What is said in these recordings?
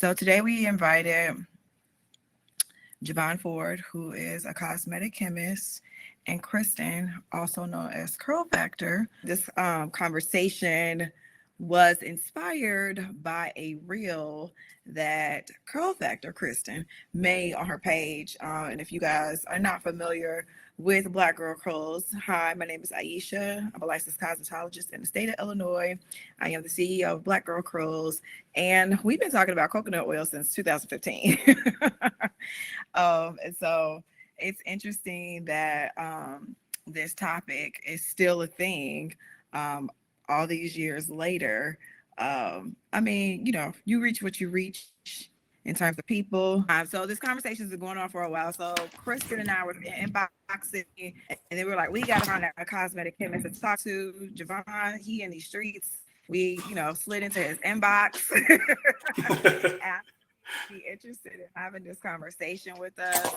So today we invited Javon Ford, who is a cosmetic chemist, and Christin, also known as Curl Factor. This conversation was inspired by a reel that Curl Factor Christin made on her page. And if you guys are not familiar with Black Girl Curls, hi, my name is Aisha. I'm a licensed cosmetologist in the state of Illinois. I am the CEO of Black Girl Curls, and we've been talking about coconut oil since 2015. And so it's interesting that this topic is still a thing all these years later. I mean, you reach what you reach in terms of people. So this conversation has been going on for a while. So Christin and I were inboxing, and then we were like, we got to find a cosmetic chemist to talk to. Javon, he in these streets. We, slid into his inbox. Be interested in having this conversation with us.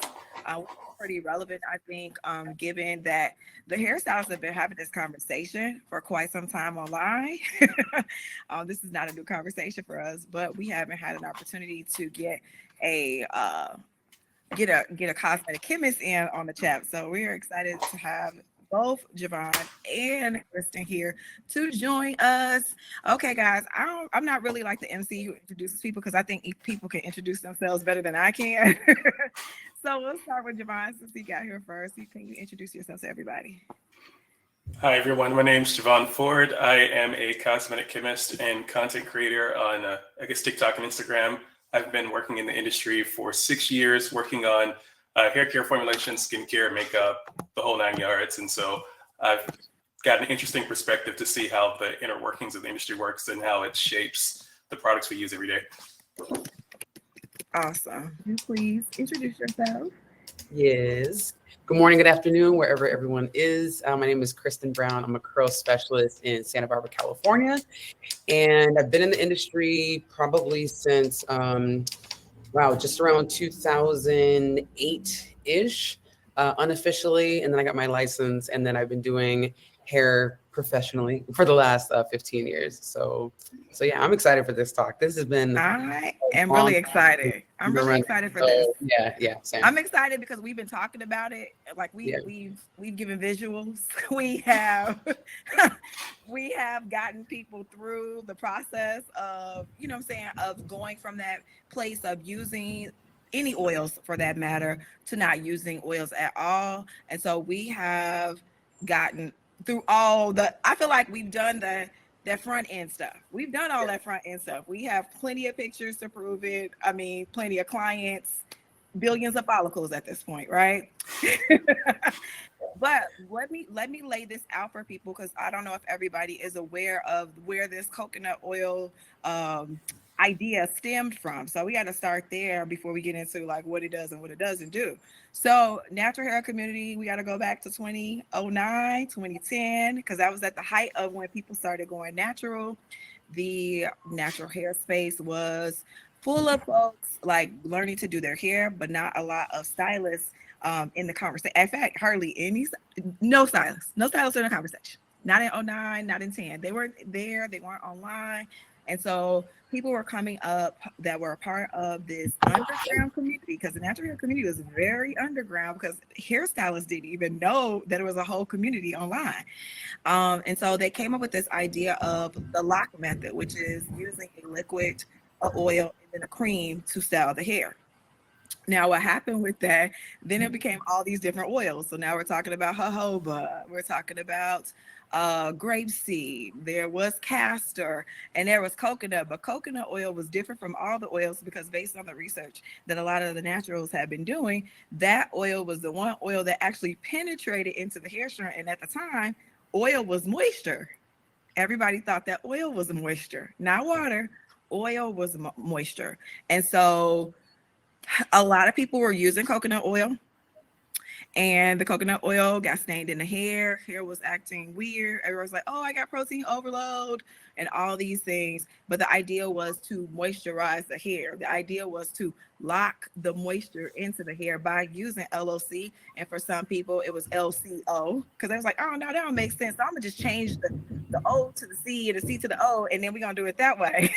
Pretty relevant, I think, given that the hairstylists have been having this conversation for quite some time online. This is not a new conversation for us, but we haven't had an opportunity to get a cosmetic chemist in on the chat. So we're excited to have both Javon and Christin here to join us. Okay, guys, I'm not really like the MC who introduces people because I think people can introduce themselves better than I can. So we'll start with Javon since he got here first. Can you introduce yourself to everybody? Hi, everyone. My name is Javon Ford. I am a cosmetic chemist and content creator on, TikTok and Instagram. I've been working in the industry for 6 years, working on hair care, formulation, skincare, makeup, the whole 9 yards. And so I've got an interesting perspective to see how the inner workings of the industry works and how it shapes the products we use every day. Awesome. Please introduce yourself. Yes. Good morning, good afternoon, wherever everyone is. My name is Christin Brown. I'm a curl specialist in Santa Barbara, California. And I've been in the industry probably since, just around 2008-ish, unofficially. And then I got my license, and then I've been doing hair professionally for the last 15 years. So yeah, I'm excited for this talk. This has been I am really excited. I'm really excited for this. Yeah. Same. I'm excited because we've been talking about it. Like we've given visuals. We have gotten people through the process of, of going from that place of using any oils for that matter to not using oils at all. And so we have gotten through I feel like we've done that front end stuff. We've done all that front end stuff. We have plenty of pictures to prove it. I mean, plenty of clients, billions of follicles at this point, right? But let me lay this out for people because I don't know if everybody is aware of where this coconut oil idea stemmed from. So we got to start there before we get into like what it does and what it doesn't do. So natural hair community, we got to go back to 2009, 2010, because that was at the height of when people started going natural. The natural hair space was full of folks like learning to do their hair, but not a lot of stylists in the conversation. In fact, hardly no stylists in the conversation. Not in 2009, not in 10. They weren't there. They weren't online. And so people were coming up that were a part of this underground community because the natural hair community was very underground because hairstylists didn't even know that it was a whole community online. And so they came up with this idea of the lock method, which is using a liquid, a oil, and then a cream to style the hair. Now, what happened with that, then it became all these different oils. So now we're talking about jojoba, we're talking about grapeseed, there was castor, and there was coconut. But coconut oil was different from all the oils because based on the research that a lot of the naturals have been doing, that oil was the one oil that actually penetrated into the hair strand. And at the time, oil was moisture. Everybody thought that oil was moisture, not water. Oil was moisture. And so a lot of people were using coconut oil, and the coconut oil got stained in the hair. Hair was acting weird. Everyone's like, oh, I got protein overload. and all these things. But the idea was to moisturize the hair. The idea was to lock the moisture into the hair by using LOC. And for some people, it was LCO because they was like, oh, no, that don't make sense. So I'm going to just change the O to the C and the C to the O, and then we're going to do it that way.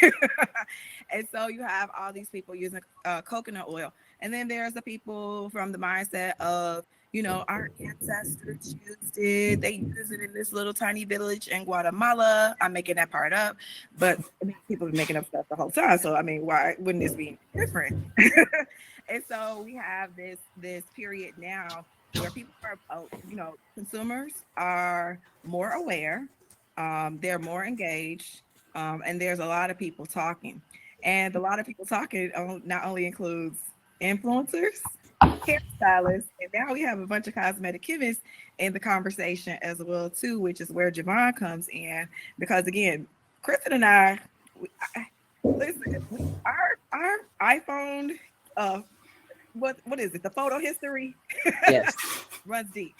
And so you have all these people using coconut oil. And then there's the people from the mindset of, you know, our ancestors used it. They use it in this little tiny village in Guatemala. I'm making that part up, but I mean, people are making up stuff the whole time. So I mean, why wouldn't this be different? And so we have this period now where people are, you know, consumers are more aware, they're more engaged, and there's a lot of people talking. And a lot of people talking not only includes influencers, hairstylists, and now we have a bunch of cosmetic chemists in the conversation as well too, which is where Javon comes in. Because again, Christin and I, listen, our iPhone, what is it? The photo history, Yes. runs deep.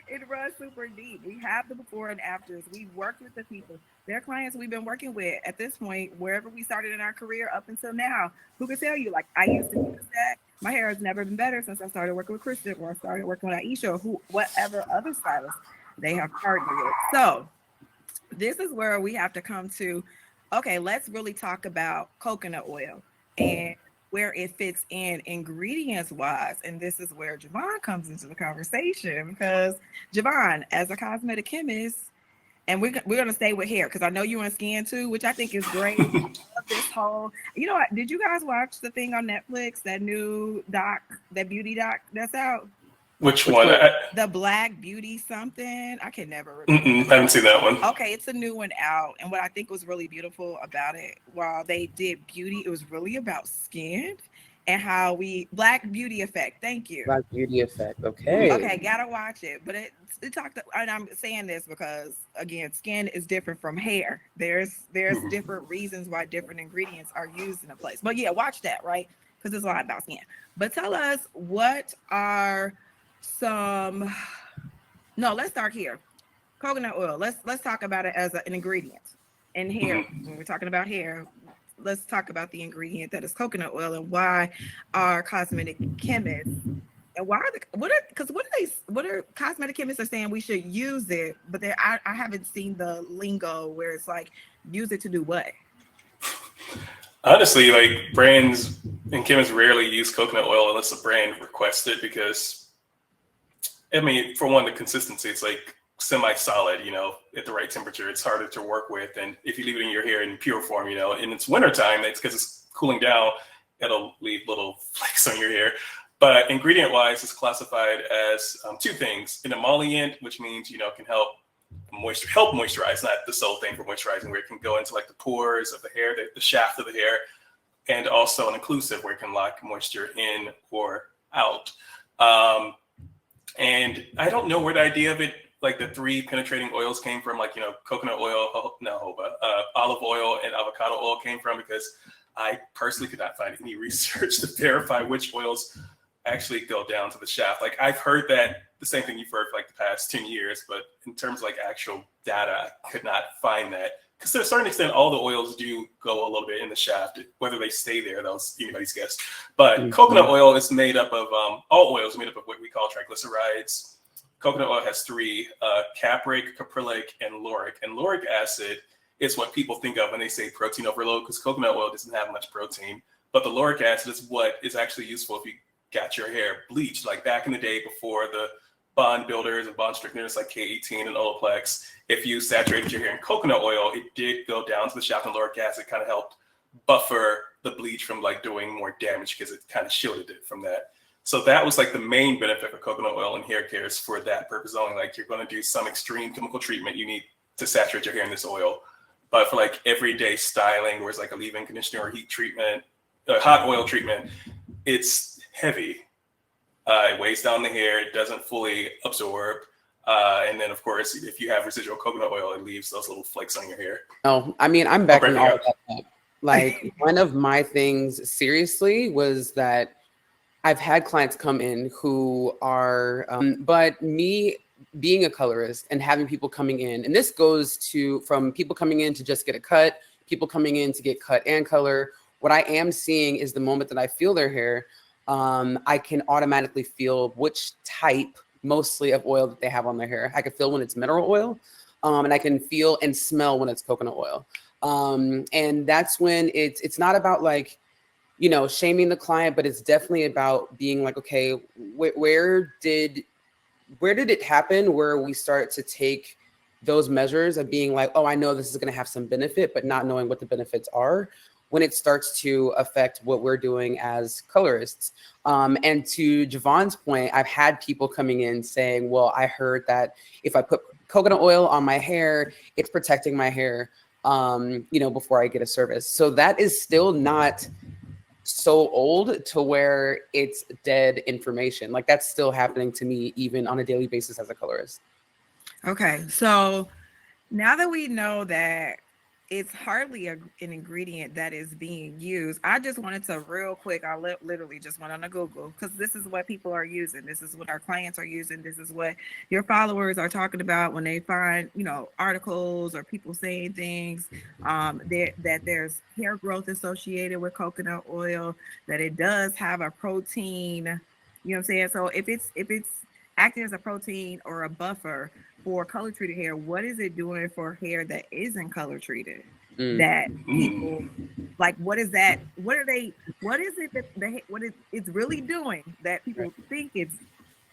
It runs super deep. We have the before and afters. We've worked with the people. They're clients we've been working with at this point, wherever we started in our career up until now. Who can tell you, like, I used to use that. My hair has never been better since I started working with Christin or I started working with Aisha or whatever other stylists they have partnered with. So this is where we have to come to, okay, let's really talk about coconut oil and where it fits in ingredients wise. And this is where Javon comes into the conversation, because Javon, as a cosmetic chemist, and we're going to stay with hair because I know you in skin too, which I think is great. I love this whole, you know what, did you guys watch the thing on Netflix, that new doc, that beauty doc that's out? Which one? The Black Beauty something. I can never remember. I haven't seen that one. Okay, it's a new one out. And what I think was really beautiful about it, while they did beauty, it was really about skin and how Black Beauty Effect. Thank you. Black Beauty Effect. Okay. Okay, gotta watch it. But it talked, and I'm saying this because, again, skin is different from hair. There's different reasons why different ingredients are used in a place. But yeah, watch that, right? Because it's a lot about skin. But tell us, what are let's start here. Coconut oil. Let's talk about it as an ingredient in hair. When we're talking about hair, let's talk about the ingredient that is coconut oil and why our cosmetic chemists and why what are cosmetic chemists are saying we should use it, but I haven't seen the lingo where it's like, use it to do what? Honestly, like, brands and chemists rarely use coconut oil unless a brand requests it, because I mean, for one, the consistency, it's like semi-solid, you know, at the right temperature. It's harder to work with. And if you leave it in your hair in pure form, you know, and it's wintertime, it's because it's cooling down, it'll leave little flakes on your hair. But ingredient-wise, it's classified as two things: an emollient, which means, you know, it can help moisturize, not the sole thing for moisturizing, where it can go into like the pores of the hair, the shaft of the hair, and also an inclusive, where it can lock moisture in or out. And I don't know where the idea of it, like the three penetrating oils, came from, like, you know, coconut oil, olive oil, and avocado oil came from, because I personally could not find any research to verify which oils actually go down to the shaft. Like, I've heard that, the same thing you've heard for like the past 10 years, but in terms of like actual data, I could not find that. Because to a certain extent, all the oils do go a little bit in the shaft. Whether they stay there, that's anybody's guess. But coconut oil is made up of, all oils are made up of what we call triglycerides. Coconut oil has three: capric, caprylic, and lauric. And lauric acid is what people think of when they say protein overload, because coconut oil doesn't have much protein. But the lauric acid is what is actually useful if you got your hair bleached, like back in the day before the bond builders and bond strengtheners like K18 and Olaplex. If you saturated your hair in coconut oil, it did go down to the shaft, and lauric acid kind of helped buffer the bleach from like doing more damage, because it kind of shielded it from that. So that was like the main benefit of coconut oil in hair care, is for that purpose only. Like, you're going to do some extreme chemical treatment, you need to saturate your hair in this oil. But for like everyday styling, where it's like a leave-in conditioner or heat treatment, hot oil treatment, it's heavy. It weighs down the hair. It doesn't fully absorb. And then, of course, if you have residual coconut oil, it leaves those little flakes on your hair. Oh, I mean, I'm backing all of that up. Like, one of my things, seriously, was that I've had clients come in who are, but me being a colorist and having people coming in, and this goes to from people coming in to just get a cut, people coming in to get cut and color. What I am seeing is the moment that I feel their hair, I can automatically feel which type mostly of oil that they have on their hair. I can feel when it's mineral oil, and I can feel and smell when it's coconut oil. And that's when it's not about like, you know, shaming the client, but it's definitely about being like, okay, where did it happen where we start to take those measures of being like, oh, I know this is going to have some benefit, but not knowing what the benefits are, when it starts to affect what we're doing as colorists. And to Javon's point, I've had people coming in saying, well, I heard that if I put coconut oil on my hair, it's protecting my hair, you know, before I get a service. So that is still not so old to where it's dead information. Like that's still happening to me even on a daily basis as a colorist. Okay, so now that we know that it's hardly an ingredient that is being used, I just wanted to real quick, I literally just went on a Google, because this is what people are using. This is what our clients are using. This is what your followers are talking about when they find, you know, articles or people saying things, that there's hair growth associated with coconut oil, that it does have a protein, you know what I'm saying? So if it's acting as a protein or a buffer for color treated hair, what is it doing for hair that isn't color treated? That people like, what is that? What is it that it's really doing that people think it's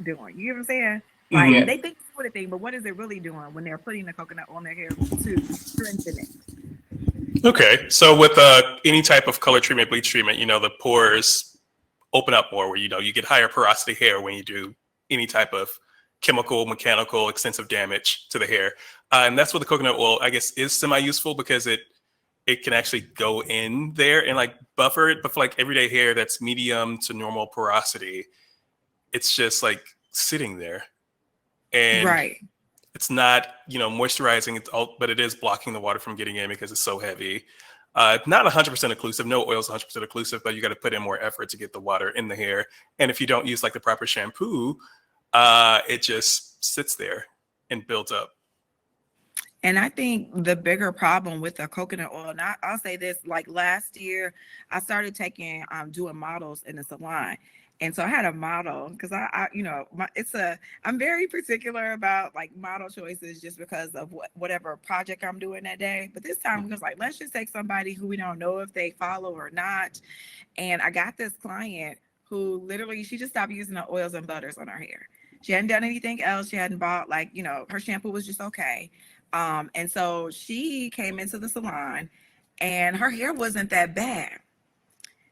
doing? You know what I'm saying? Like they think it's a thing, but what is it really doing when they're putting the coconut on their hair to strengthen it? Okay, so with any type of color treatment, bleach treatment, you know, the pores open up more, where you know you get higher porosity hair when you do any type of chemical, mechanical, extensive damage to the hair. And that's what the coconut oil, I guess, is semi-useful, because it can actually go in there and like buffer it. But for like everyday hair that's medium to normal porosity, it's just like sitting there. And it's not, you know, moisturizing, but it is blocking the water from getting in because it's so heavy. Not 100% occlusive. No oil is 100% occlusive, but you got to put in more effort to get the water in the hair. And if you don't use like the proper shampoo, it just sits there and builds up. And I think the bigger problem with the coconut oil, and I'll say this, like last year, I started doing models in the salon. And so I had a model, because I you know, I'm very particular about like model choices, just because of whatever project I'm doing that day. But this time we was like, let's just take somebody who we don't know if they follow or not. And I got this client who literally, she just stopped using the oils and butters on her hair. She hadn't done anything else. She hadn't bought, like, you know, her shampoo was just okay. And so she came into the salon and her hair wasn't that bad.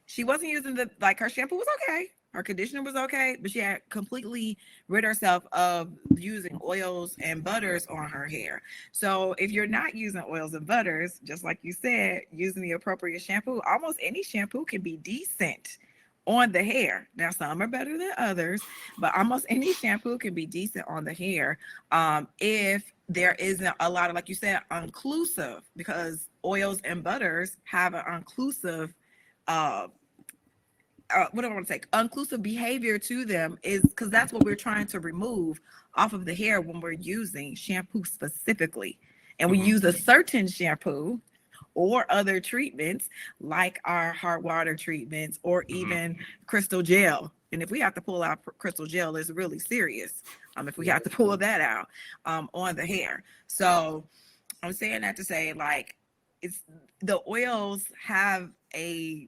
She wasn't using her shampoo was okay. Her conditioner was okay, but she had completely rid herself of using oils and butters on her hair. So if you're not using oils and butters, just like you said, using the appropriate shampoo, almost any shampoo can be decent on the hair. Now, some are better than others, but almost any shampoo can be decent on the hair. If there isn't a lot of, like you said, inclusive, because oils and butters have an inclusive, what do I want to say? Inclusive behavior to them, is because that's what we're trying to remove off of the hair when we're using shampoo specifically. And we use a certain shampoo or other treatments like our hard water treatments, or even crystal gel. And if we have to pull out crystal gel, it's really serious. If we have to pull that out on the hair. So I'm saying that to say, like, it's the oils have a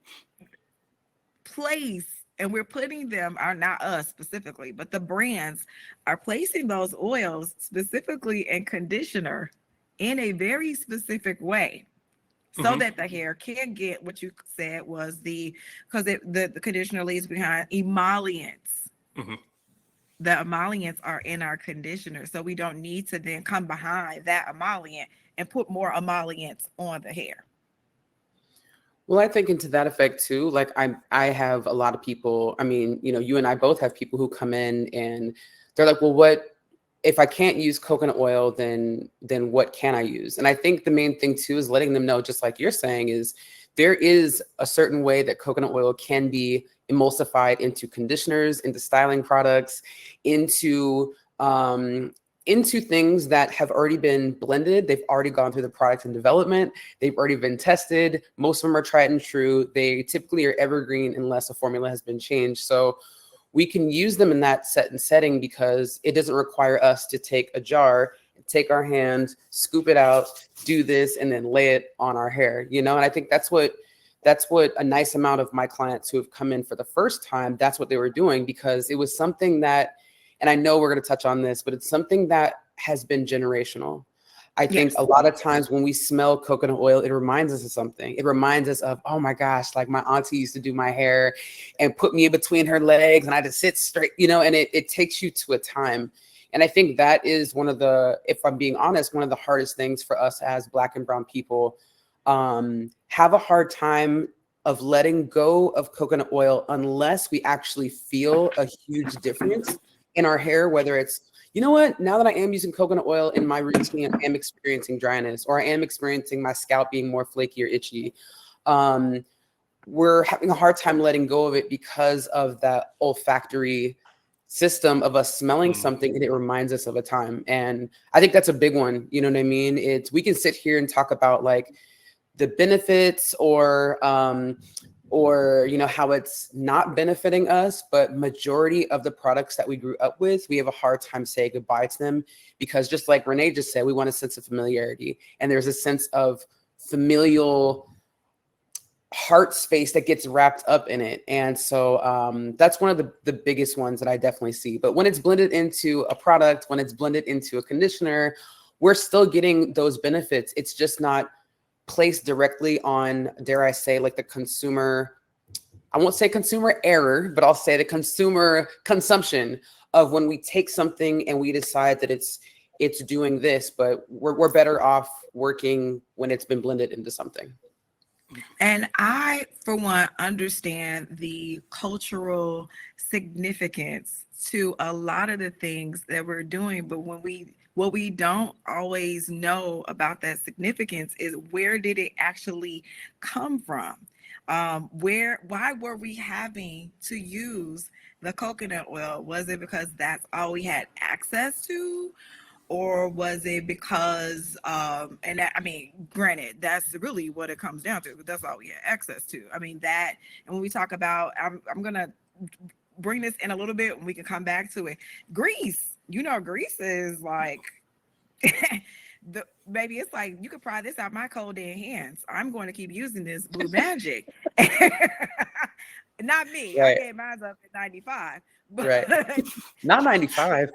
place, and we're putting them, are not us specifically, but the brands are placing those oils specifically in conditioner in a very specific way, so that the hair can get what you said was because the conditioner leaves behind emollients. The emollients are in our conditioner, so we don't need to then come behind that emollient and put more emollients on the hair. Well, I think into that effect too, like I have a lot of people, I mean, you know, you and I both have people who come in and they're like, well, what, if I can't use coconut oil, then what can I use? And I think the main thing too is letting them know, just like you're saying, is there is a certain way that coconut oil can be emulsified into conditioners, into styling products, into into things that have already been blended. They've already gone through the product and development. They've already been tested. Most of them are tried and true. They typically are evergreen unless a formula has been changed. So we can use them in that setting because it doesn't require us to take a jar, take our hand, scoop it out, do this, and then lay it on our hair, you know? And I think that's what a nice amount of my clients who have come in for the first time, that's what they were doing, because it was something that, and I know we're going to touch on this, but it's something that has been generational. I think Yes. a lot of times when we smell coconut oil, it reminds us of something. It reminds us of, oh my gosh, like my auntie used to do my hair and put me in between her legs and I had to sit straight, you know, and it takes you to a time. And I think that is one of the, if I'm being honest, one of the hardest things for us as Black and brown people, have a hard time of letting go of coconut oil unless we actually feel a huge difference in our hair, whether it's, you know what, now that I am using coconut oil in my routine, I am experiencing dryness, or I am experiencing my scalp being more flaky or itchy. We're having a hard time letting go of it because of that olfactory system of us smelling something and it reminds us of a time. And I think that's a big one. You know what I mean? We can sit here and talk about like the benefits or you know, how it's not benefiting us, but majority of the products that we grew up with, we have a hard time saying goodbye to them because just like Renee just said, we want a sense of familiarity. And there's a sense of familial heart space that gets wrapped up in it. And so that's one of the biggest ones that I definitely see. But when it's blended into a product, when it's blended into a conditioner, we're still getting those benefits. It's just not placed directly on, dare I say, like the consumer, I won't say consumer error, but I'll say the consumer consumption of when we take something and we decide that it's doing this, but we're better off working when it's been blended into something. And I, for one, understand the cultural significance to a lot of the things that we're doing, but what we don't always know about that significance is where did it actually come from? Why were we having to use the coconut oil? Was it because that's all we had access to? Or was it because, and that, I mean, granted, that's really what it comes down to, but that's all we had access to. I mean, that, and when we talk about, I'm going to bring this in a little bit and we can come back to it. Grease, you know, grease is like, maybe it's like, you could pry this out my cold dead hands. I'm going to keep using this Blue Magic. Not me. Right. I gave mine up at 95. But right. Not 95.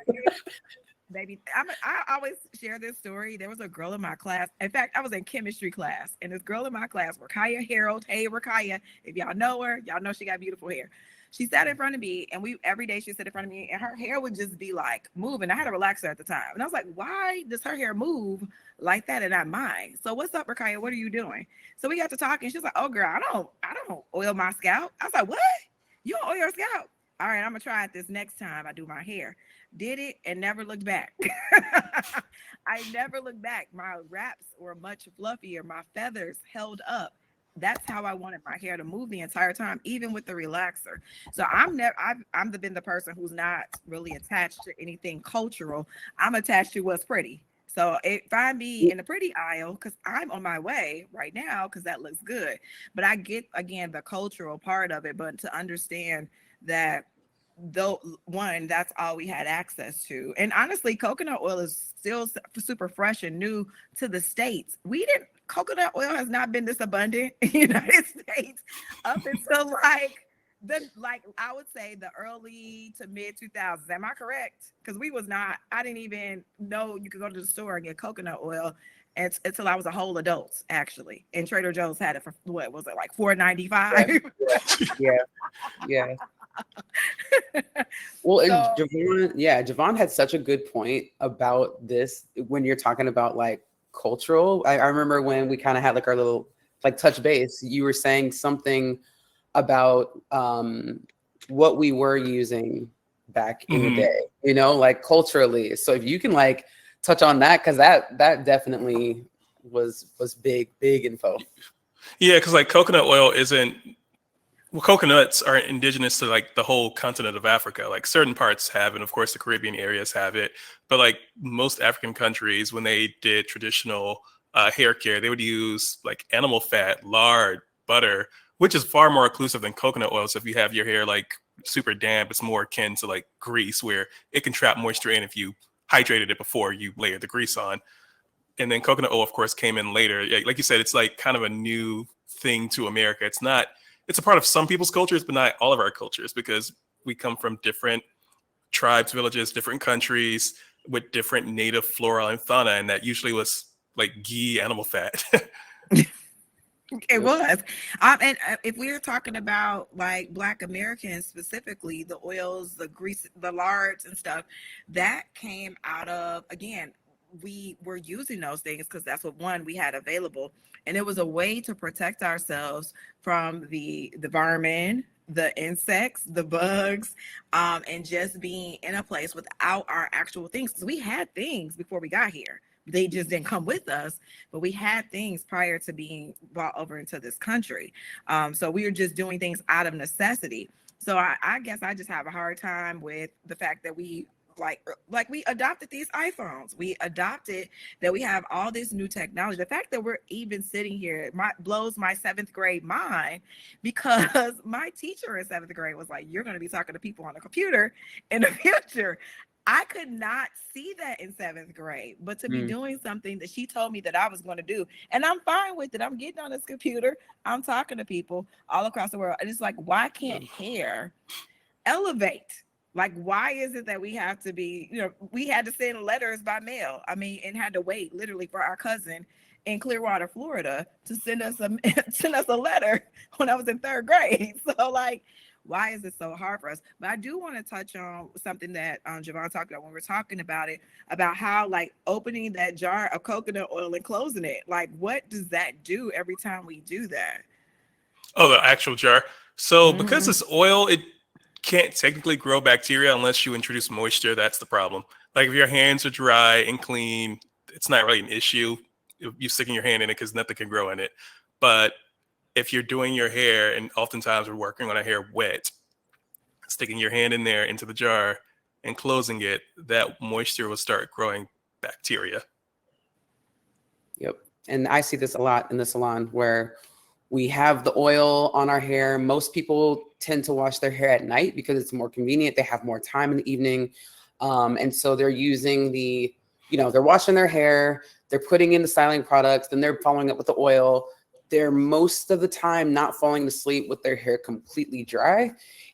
Baby, I always share this story. There was a girl in my class. In fact, I was in chemistry class, and this girl in my class, Rakaya Harold. Hey, Rakaya, if y'all know her, y'all know she got beautiful hair. She sat in front of me, and every day she sat in front of me, and her hair would just be like moving. I had a relaxer at the time, and I was like, why does her hair move like that and not mine? So what's up, Rakaya? What are you doing? So we got to talking. She's like, oh girl, I don't oil my scalp. I was like, what? You don't oil your scalp? All right, I'm gonna try it this next time I do my hair. Did it and never looked back. I never looked back. My wraps were much fluffier. My feathers held up. That's how I wanted my hair to move the entire time, even with the relaxer. So I've been the person who's not really attached to anything cultural. I'm attached to what's pretty. So find me in the pretty aisle because I'm on my way right now because that looks good. But I get, again, the cultural part of it, but to understand that though, one, that's all we had access to. And honestly, coconut oil is still super fresh and new to the States. Coconut oil has not been this abundant in the United States up until I would say the early to mid 2000s. Am I correct? Because I didn't even know you could go to the store and get coconut oil until I was a whole adult, actually. And Trader Joe's had it for, what was it, like $4.95? Yeah. Well, and Javon had such a good point about this when you're talking about like cultural. I remember when we kind of had like our little like touch base, you were saying something about what we were using back in the day, you know, like culturally. So if you can like touch on that, because that definitely was big info. Yeah, because like coconut oil isn't Well, coconuts are indigenous to like the whole continent of Africa. Like certain parts have, and of course the Caribbean areas have it. But like most African countries, when they did traditional hair care, they would use like animal fat, lard, butter, which is far more occlusive than coconut oil. So if you have your hair like super damp, it's more akin to like grease, where it can trap moisture in if you hydrated it before you layered the grease on. And then coconut oil, of course, came in later. Yeah, like you said, it's like kind of a new thing to America. It's not. It's a part of some people's cultures, but not all of our cultures, because we come from different tribes, villages, different countries with different native flora and fauna, and that usually was like ghee, animal fat. It was. And if we were talking about like Black Americans specifically, the oils, the grease, the lards and stuff, that came out of, again, we were using those things because that's what one we had available. And it was a way to protect ourselves from the vermin, the insects, the bugs, and just being in a place without our actual things. Because we had things before we got here. They just didn't come with us, but we had things prior to being brought over into this country. So we were just doing things out of necessity. So I guess I just have a hard time with the fact that we like we adopted these iPhones. We adopted that we have all this new technology. The fact that we're even sitting here blows my 7th grade mind, because my teacher in 7th grade was like, "You're going to be talking to people on a computer in the future." I could not see that in 7th grade, but to be doing something that she told me that I was going to do, and I'm fine with it. I'm getting on this computer. I'm talking to people all across the world. And it's like, why can't hair elevate? Like, why is it that we have to be, we had to send letters by mail. I mean, and had to wait literally for our cousin in Clearwater, Florida to send us a letter when I was in 3rd grade. So like, why is it so hard for us? But I do want to touch on something that Javon talked about when we were talking about it, about how like opening that jar of coconut oil and closing it. Like, what does that do every time we do that? Oh, the actual jar. So because it's oil, it can't technically grow bacteria unless you introduce moisture. That's the problem. Like if your hands are dry and clean, it's not really an issue. You sticking your hand in it because nothing can grow in it. But if you're doing your hair, and oftentimes we're working on our hair wet, sticking your hand in there into the jar and closing it, that moisture will start growing bacteria. Yep. And I see this a lot in the salon where we have the oil on our hair. Most people tend to wash their hair at night because it's more convenient. They have more time in the evening. And so they're using they're washing their hair, they're putting in the styling products, then they're following up with the oil. They're most of the time not falling to sleep with their hair completely dry.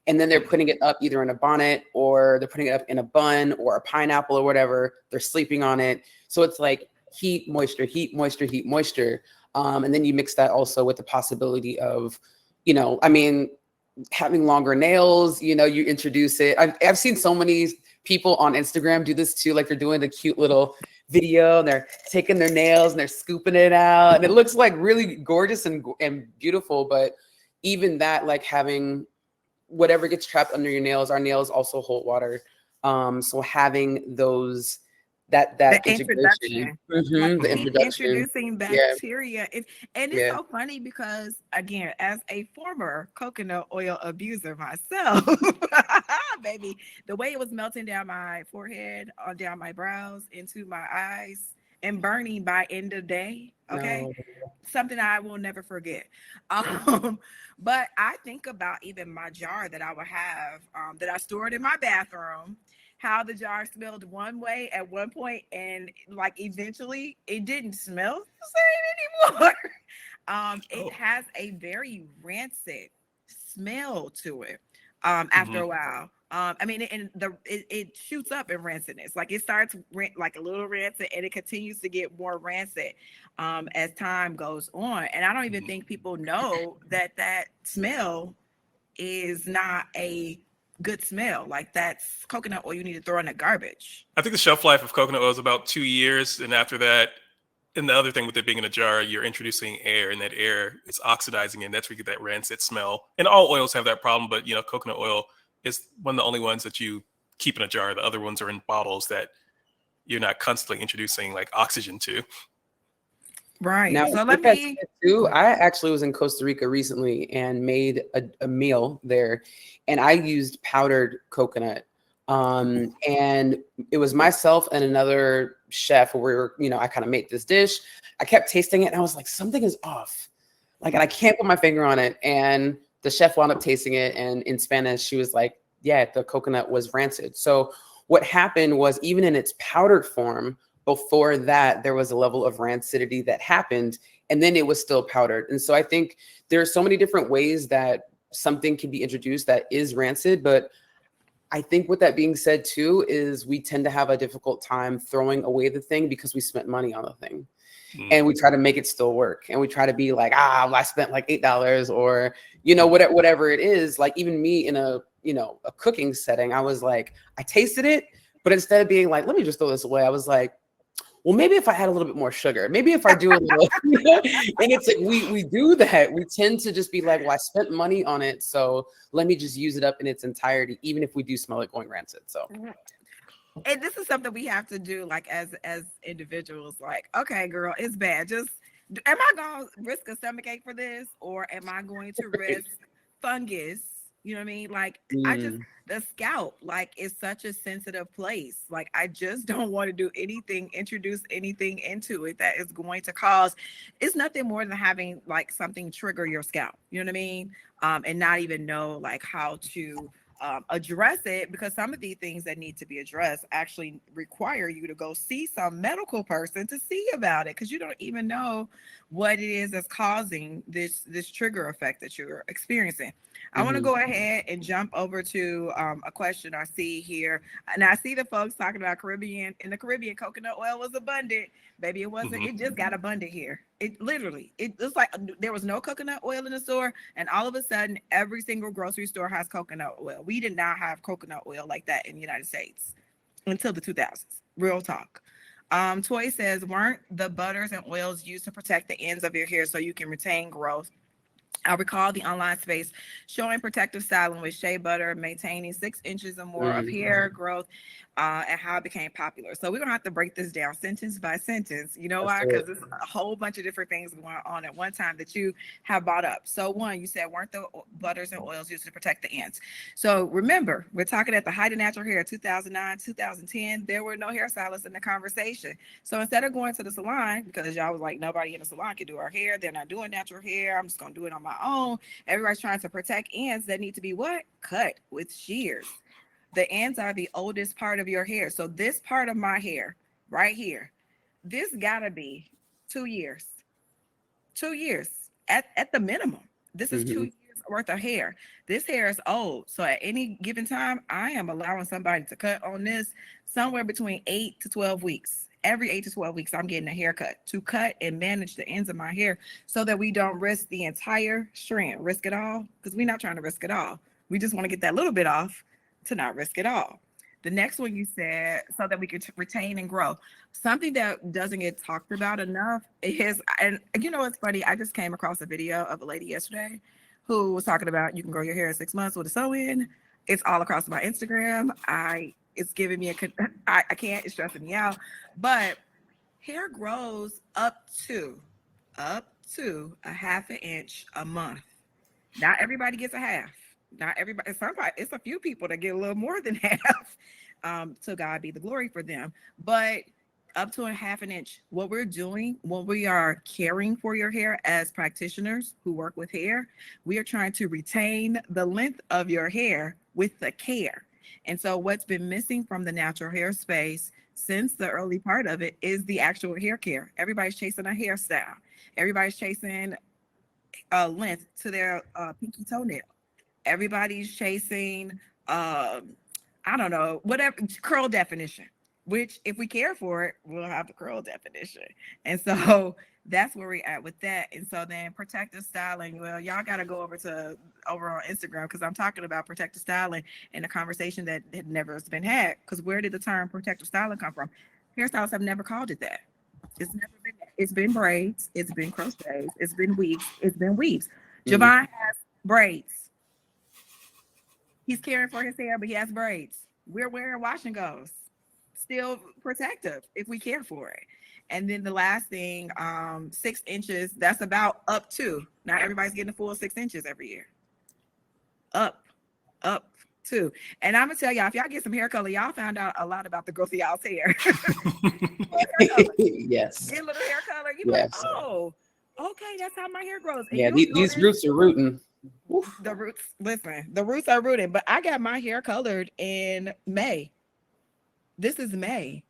And then they're putting it up either in a bonnet, or they're putting it up in a bun or a pineapple or whatever. They're sleeping on it. So it's like heat, moisture, heat, moisture, heat, moisture. And then you mix that also with the possibility of, having longer nails, you introduce it. I've seen so many people on Instagram do this too. Like they're doing a cute little video and they're taking their nails and they're scooping it out. And it looks like really gorgeous and beautiful. But even that, like having whatever gets trapped under your nails, our nails also hold water. So having those, that The integration, introduction. the introduction. Introducing bacteria. Yeah. And it's so funny because, again, as a former coconut oil abuser myself, baby, the way it was melting down my forehead, on down my brows, into my eyes, and burning by end of day, okay? No. Something I will never forget. But I think about even my jar that I would have, that I stored in my bathroom, how the jar smelled one way at one point, and like eventually it didn't smell the same anymore. It has a very rancid smell to it after a while. It shoots up in rancidness. Like it starts like a little rancid, and it continues to get more rancid as time goes on. And I don't even think people know that smell is not a good smell. Like that's coconut oil you need to throw in the garbage. I think the shelf life of coconut oil is about 2 years. And after that, and the other thing with it being in a jar, you're introducing air, and that air is oxidizing, and that's where you get that rancid smell. And all oils have that problem, but coconut oil is one of the only ones that you keep in a jar. The other ones are in bottles that you're not constantly introducing like oxygen to. Right. Now, So let with that me said too, I actually was in Costa Rica recently and made a meal there, and I used powdered coconut. And it was myself and another chef where we were, I kind of made this dish. I kept tasting it and I was like, something is off. Like, and I can't put my finger on it. And the chef wound up tasting it. And in Spanish, she was like, yeah, the coconut was rancid. So what happened was, even in its powdered form, before that, there was a level of rancidity that happened, and then it was still powdered. And so I think there are so many different ways that something can be introduced that is rancid. But I think with that being said too, is we tend to have a difficult time throwing away the thing because we spent money on the thing. And we try to make it still work. And we try to be like, I spent like $8, or, whatever it is. Like, even me in a cooking setting, I was like, I tasted it, but instead of being like, let me just throw this away, I was like, well, maybe if I had a little bit more sugar, maybe if I do a little, and it's like, we do that. We tend to just be like, well, I spent money on it, so let me just use it up in its entirety, even if we do smell it going rancid. So. And this is something we have to do, like, as individuals. Like, okay, girl, it's bad. Just, am I going to risk a stomachache for this, or am I going to risk fungus? You know what I mean? Like, the scalp, like, is such a sensitive place. Like, I just don't want to introduce anything into it that is going to cause. It's nothing more than having like something trigger your scalp. You know what I mean? And not even know like how to address it, because some of the things that need to be addressed actually require you to go see some medical person to see about it, because you don't even know what it is that's causing this trigger effect that you're experiencing. I want to go ahead and jump over to a question I see here, and I see the folks talking about Caribbean. In the Caribbean, coconut oil was abundant. Baby, it wasn't. It just got abundant here. It literally, it was like there was no coconut oil in the store, and all of a sudden, every single grocery store has coconut oil. We did not have coconut oil like that in the United States until the 2000s. Real talk. Toy says, weren't the butters and oils used to protect the ends of your hair so you can retain growth? I recall the online space showing protective styling with shea butter, maintaining 6 inches or more of hair growth, and how it became popular. So we're going to have to break this down sentence by sentence. You know why? Because there's a whole bunch of different things going on at one time that you have brought up. So one, you said, weren't the butters and oils used to protect the ends? So remember, we're talking at the height of natural hair, 2009, 2010. There were no hairstylists in the conversation. So instead of going to the salon, because y'all was like, nobody in the salon can do our hair, they're not doing natural hair, I'm just going to do it on my own. Everybody's trying to protect ends that need to be what? Cut with shears. The ends are the oldest part of your hair. So this part of my hair right here, this gotta be 2 years. 2 years at the minimum. This is 2 years worth of hair. This hair is old. So at any given time, I am allowing somebody to cut on this somewhere between 8 to 12 weeks. Every 8 to 12 weeks, I'm getting a haircut to cut and manage the ends of my hair so that we don't risk the entire strand. Risk it all? Because we're not trying to risk it all. We just want to get that little bit off to not risk it all. The next one you said, so that we could retain and grow. Something that doesn't get talked about enough is, and you know what's funny? I just came across a video of a lady yesterday who was talking about you can grow your hair in 6 months with a sew-in. It's all across my Instagram. It's giving me I can't, it's stressing me out. But hair grows up to a half an inch a month. Not everybody gets a half. Not everybody. It's a few people that get a little more than half. To God be the glory for them. But up to a half an inch. What we're doing when we are caring for your hair as practitioners who work with hair, we are trying to retain the length of your hair with the care. And so what's been missing from the natural hair space since the early part of it is the actual hair care. Everybody's chasing a hairstyle. Everybody's chasing a length to their pinky toenail. Everybody's chasing, I don't know, whatever, curl definition, which if we care for it, we'll have the curl definition. And so that's where we're at with that. And so then protective styling, well, y'all got to go over on Instagram, because I'm talking about protective styling in a conversation that had never been had. Because where did the term protective styling come from? Hairstylists have never called it that. It's never been that. It's been braids, it's been crochets, it's been weaves, it's been weaves. Javon has braids. He's caring for his hair, but he has braids. We're wearing wash and goes. Still protective if we care for it. And then the last thing, 6 inches, that's about up to. Not everybody's getting a full 6 inches every year. Up to. And I'm gonna tell y'all, if y'all get some hair color, y'all found out a lot about the growth of y'all's hair. Yes. Get a little hair color, you like, oh, okay, that's how my hair grows. And Yeah, these roots are rooting. The roots, listen, the roots are rooting. But I got my hair colored in May. This is May.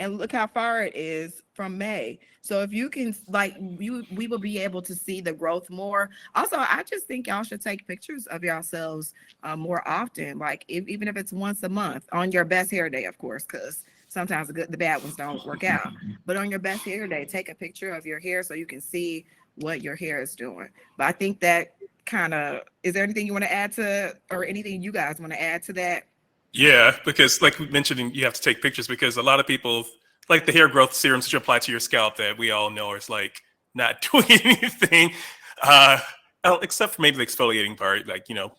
And look how far it is from May. So if you can, like, we will be able to see the growth more. Also, I just think y'all should take pictures of yourselves more often. Like, even if it's once a month on your best hair day, of course, because sometimes the bad ones don't work out. But on your best hair day, take a picture of your hair so you can see what your hair is doing. But I think that kind of, is there anything you want to add to, or anything you guys want to add to that? Yeah, because like we mentioned, you have to take pictures because a lot of people, like the hair growth serums that you apply to your scalp that we all know is like not doing anything, except for maybe the exfoliating part, like, you know,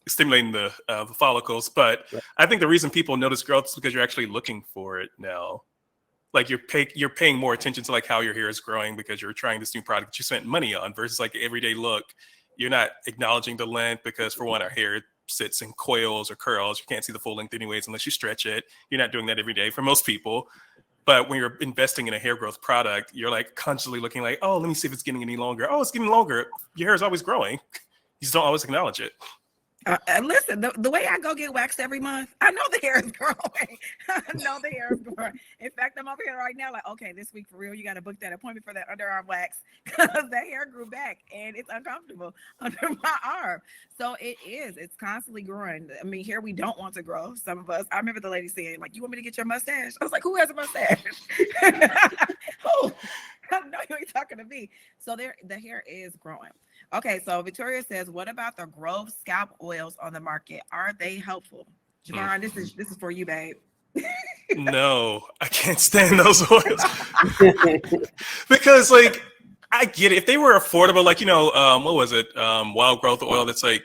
stimulating the follicles. But I think the reason people notice growth is because you're actually looking for it now. Like you're paying more attention to like how your hair is growing because you're trying this new product that you spent money on versus like everyday look. You're not acknowledging the length because, for one, our hair sits in coils or curls. You can't see the full length anyways unless you stretch it. You're not doing that every day for most people. But when you're investing in a hair growth product, you're like constantly looking like, oh, let me see if it's getting any longer. Oh, it's getting longer. Your hair is always growing. You just don't always acknowledge it. Listen, the way I go get waxed every month, I know the hair is growing. I know the hair is growing. In fact, I'm over here right now like, okay, this week for real, you got to book that appointment for that underarm wax because the hair grew back and it's uncomfortable under my arm. So it's constantly growing. I mean, here we don't want to grow. Some of us, I remember the lady saying, like, you want me to get your mustache? I was like, who has a mustache? Who? No, you ain't talking to me. So the hair is growing. Okay, so Victoria says, what about the growth scalp oils on the market? Are they helpful? Javon, this is for you, babe. No, I can't stand those oils. Because like I get it. If they were affordable, like, you know, what was it? Wild growth oil that's like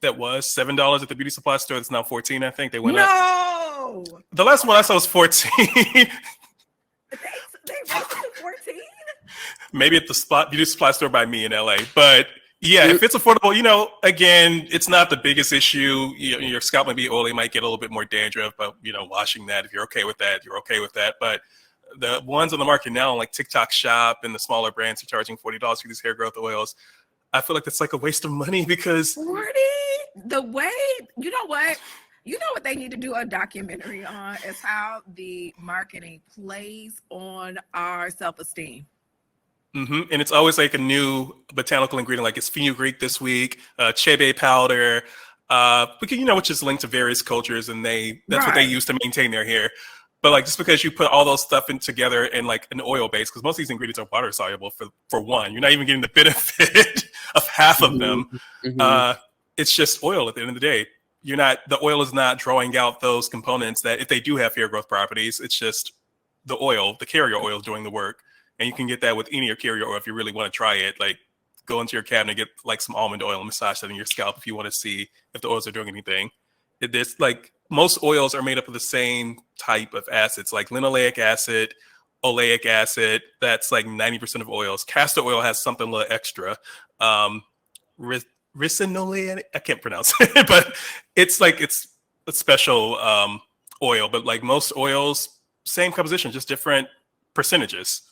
that was $7 at the beauty supply store. That's now $14, I think. They went up. No, The last one I saw was $14. they raised it to 14? Maybe at the beauty supply store by me in LA. But yeah, if it's affordable, you know, again, it's not the biggest issue. Your scalp might be oily, might get a little bit more dandruff, but, you know, washing that, if you're okay with that, you're okay with that. But the ones on the market now, like TikTok Shop and the smaller brands are charging $40 for these hair growth oils. I feel like that's like a waste of money because 40? The way, you know what? You know what they need to do a documentary on is how the marketing plays on our self-esteem. Mm-hmm. And it's always like a new botanical ingredient, like it's fenugreek this week, chebe powder, because, you know, which is linked to various cultures, and that's what they use to maintain their hair. But like just because you put all those stuff in together in like an oil base, because most of these ingredients are water soluble for one, you're not even getting the benefit of half of them. It's just oil at the end of the day. The oil is not drawing out those components that if they do have hair growth properties, it's just the oil, the carrier oil is doing the work. And you can get that with any carrier oil if you really want to try it. Like go into your cabinet, get like some almond oil and massage that in your scalp if you want to see if the oils are doing anything. There's like most oils are made up of the same type of acids, like linoleic acid, oleic acid. That's like 90% of oils. Castor oil has something a little extra. Ricinoleic, I can't pronounce it, but it's a special oil. But like most oils, same composition, just different percentages.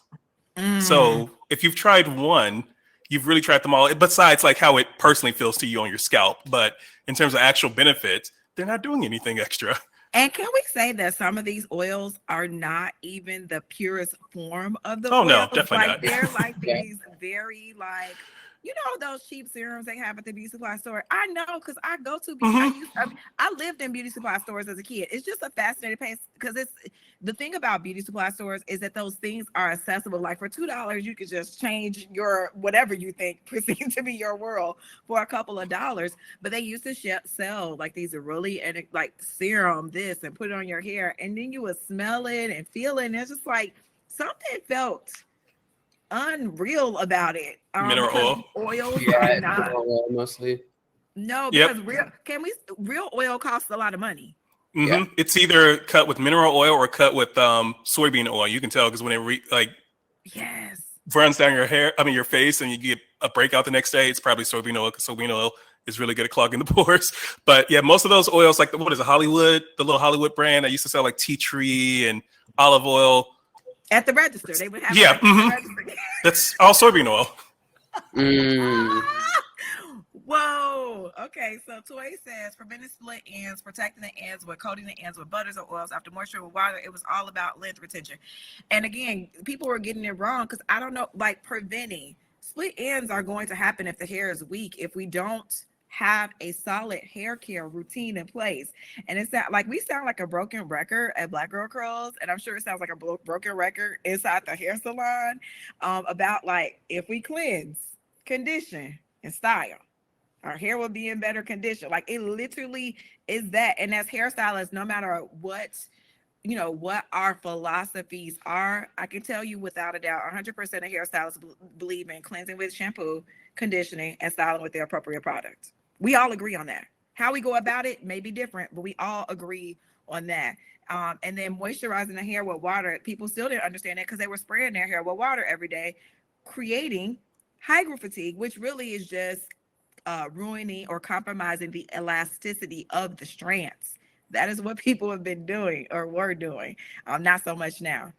So if you've tried one, you've really tried them all, besides like how it personally feels to you on your scalp. But in terms of actual benefits, they're not doing anything extra. And can we say that some of these oils are not even the purest form of the oil? Oh, no, definitely like, not. They're like these very like, you know, those cheap serums they have at the beauty supply store. I know because I go to beauty. I lived in beauty supply stores as a kid. It's just a fascinating place because it's the thing about beauty supply stores is that those things are accessible. Like for $2, you could just change your whatever you think perceived to be your world for a couple of dollars. But they used to sell like these really and like serum this and put it on your hair, and then you would smell it and feel it. And it's just like something felt unreal about it. Mineral oils Yeah, are not mostly. no because real oil costs a lot of money. It's either cut with mineral oil or cut with soybean oil. You can tell because when Yes. runs down your hair, your face, and you get a breakout the next day, it's probably soybean oil, because soybean oil is really good at clogging the pores. But yeah, most of those oils, like what is it, Hollywood, the little Hollywood brand that used to sell like tea tree and olive oil. At the register, they would have Yeah, it like at the register. that's all soybean oil. Mm. Whoa. Okay. So Toy says preventing split ends, protecting the ends with coating the ends with butters or oils after moisture with water. It was all about length retention. And again, people were getting it wrong because I don't know, like preventing split ends are going to happen if the hair is weak, if we don't have a solid hair care routine in place. And it's that like we sound like a broken record at Black Girl Curls, and I'm sure it sounds like a broken record inside the hair salon about like if we cleanse, condition, and style, our hair will be in better condition. Like it literally is that. And as hairstylists, no matter what, what our philosophies are, I can tell you without a doubt, 100% of hairstylists believe in cleansing with shampoo, conditioning, and styling with the appropriate product. We all agree on that. How we go about it may be different, but we all agree on that. And then moisturizing the hair with water, people still didn't understand it because they were spraying their hair with water every day, creating hygrowth fatigue, which really is just ruining or compromising the elasticity of the strands. That is what people have been doing or were doing. Not so much now.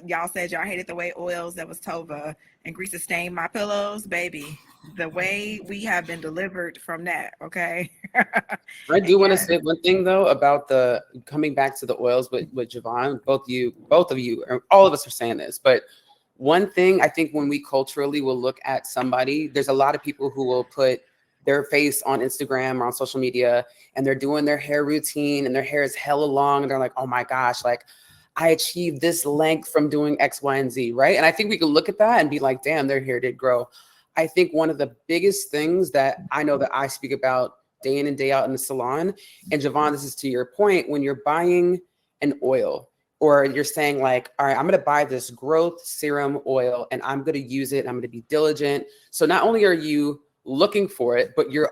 Y'all said y'all hated the way oils that was Tova and grease stained my pillows, baby. The way we have been delivered from that, okay? I do want to say one thing though about the coming back to the oils with Javon. Both of you, or all of us are saying this, but one thing I think when we culturally will look at somebody, there's a lot of people who will put their face on Instagram or on social media and they're doing their hair routine and their hair is hella long and they're like, oh my gosh, like I achieved this length from doing X, Y, and Z, right? And I think we can look at that and be like, damn, their hair did grow. I think one of the biggest things that I know that I speak about day in and day out in the salon, and Javon, this is to your point, when you're buying an oil, or you're saying like, all right, I'm going to buy this growth serum oil and I'm going to use it. I'm going to be diligent. So not only are you looking for it, but you're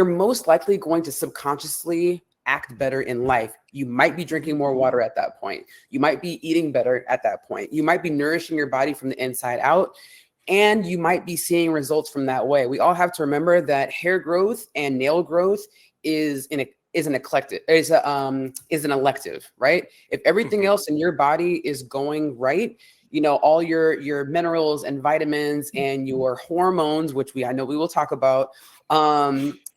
most likely going to subconsciously act better in life. You might be drinking more water at that point. You might be eating better at that point. You might be nourishing your body from the inside out. And you might be seeing results from that way. We all have to remember that hair growth and nail growth is an elective, right? If everything else in your body is going right, all your minerals and vitamins and your hormones, which I know we will talk about,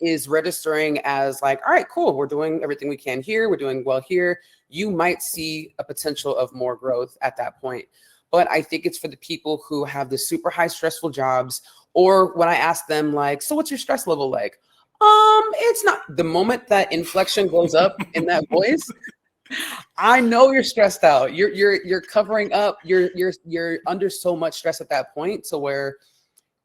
is registering as like, all right, cool. We're doing everything we can here. We're doing well here. You might see a potential of more growth at that point. But I think it's for the people who have the super high stressful jobs, or when I ask them like, so what's your stress level like? It's not. The moment that inflection goes up in that voice, I know you're stressed out. You're covering up. You're under so much stress at that point, to where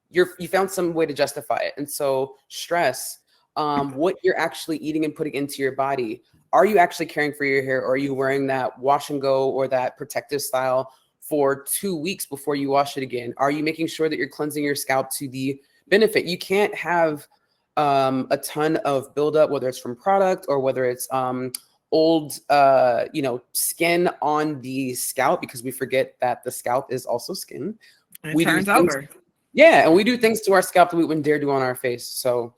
you found some way to justify it. And so stress, what you're actually eating and putting into your body. Are you actually caring for your hair, or are you wearing that wash and go or that protective style for 2 weeks before you wash it again? Are you making sure that you're cleansing your scalp to the benefit? You can't have a ton of buildup, whether it's from product or whether it's old, skin on the scalp, because we forget that the scalp is also skin. It turns over. Yeah, and we do things to our scalp that we wouldn't dare do on our face. So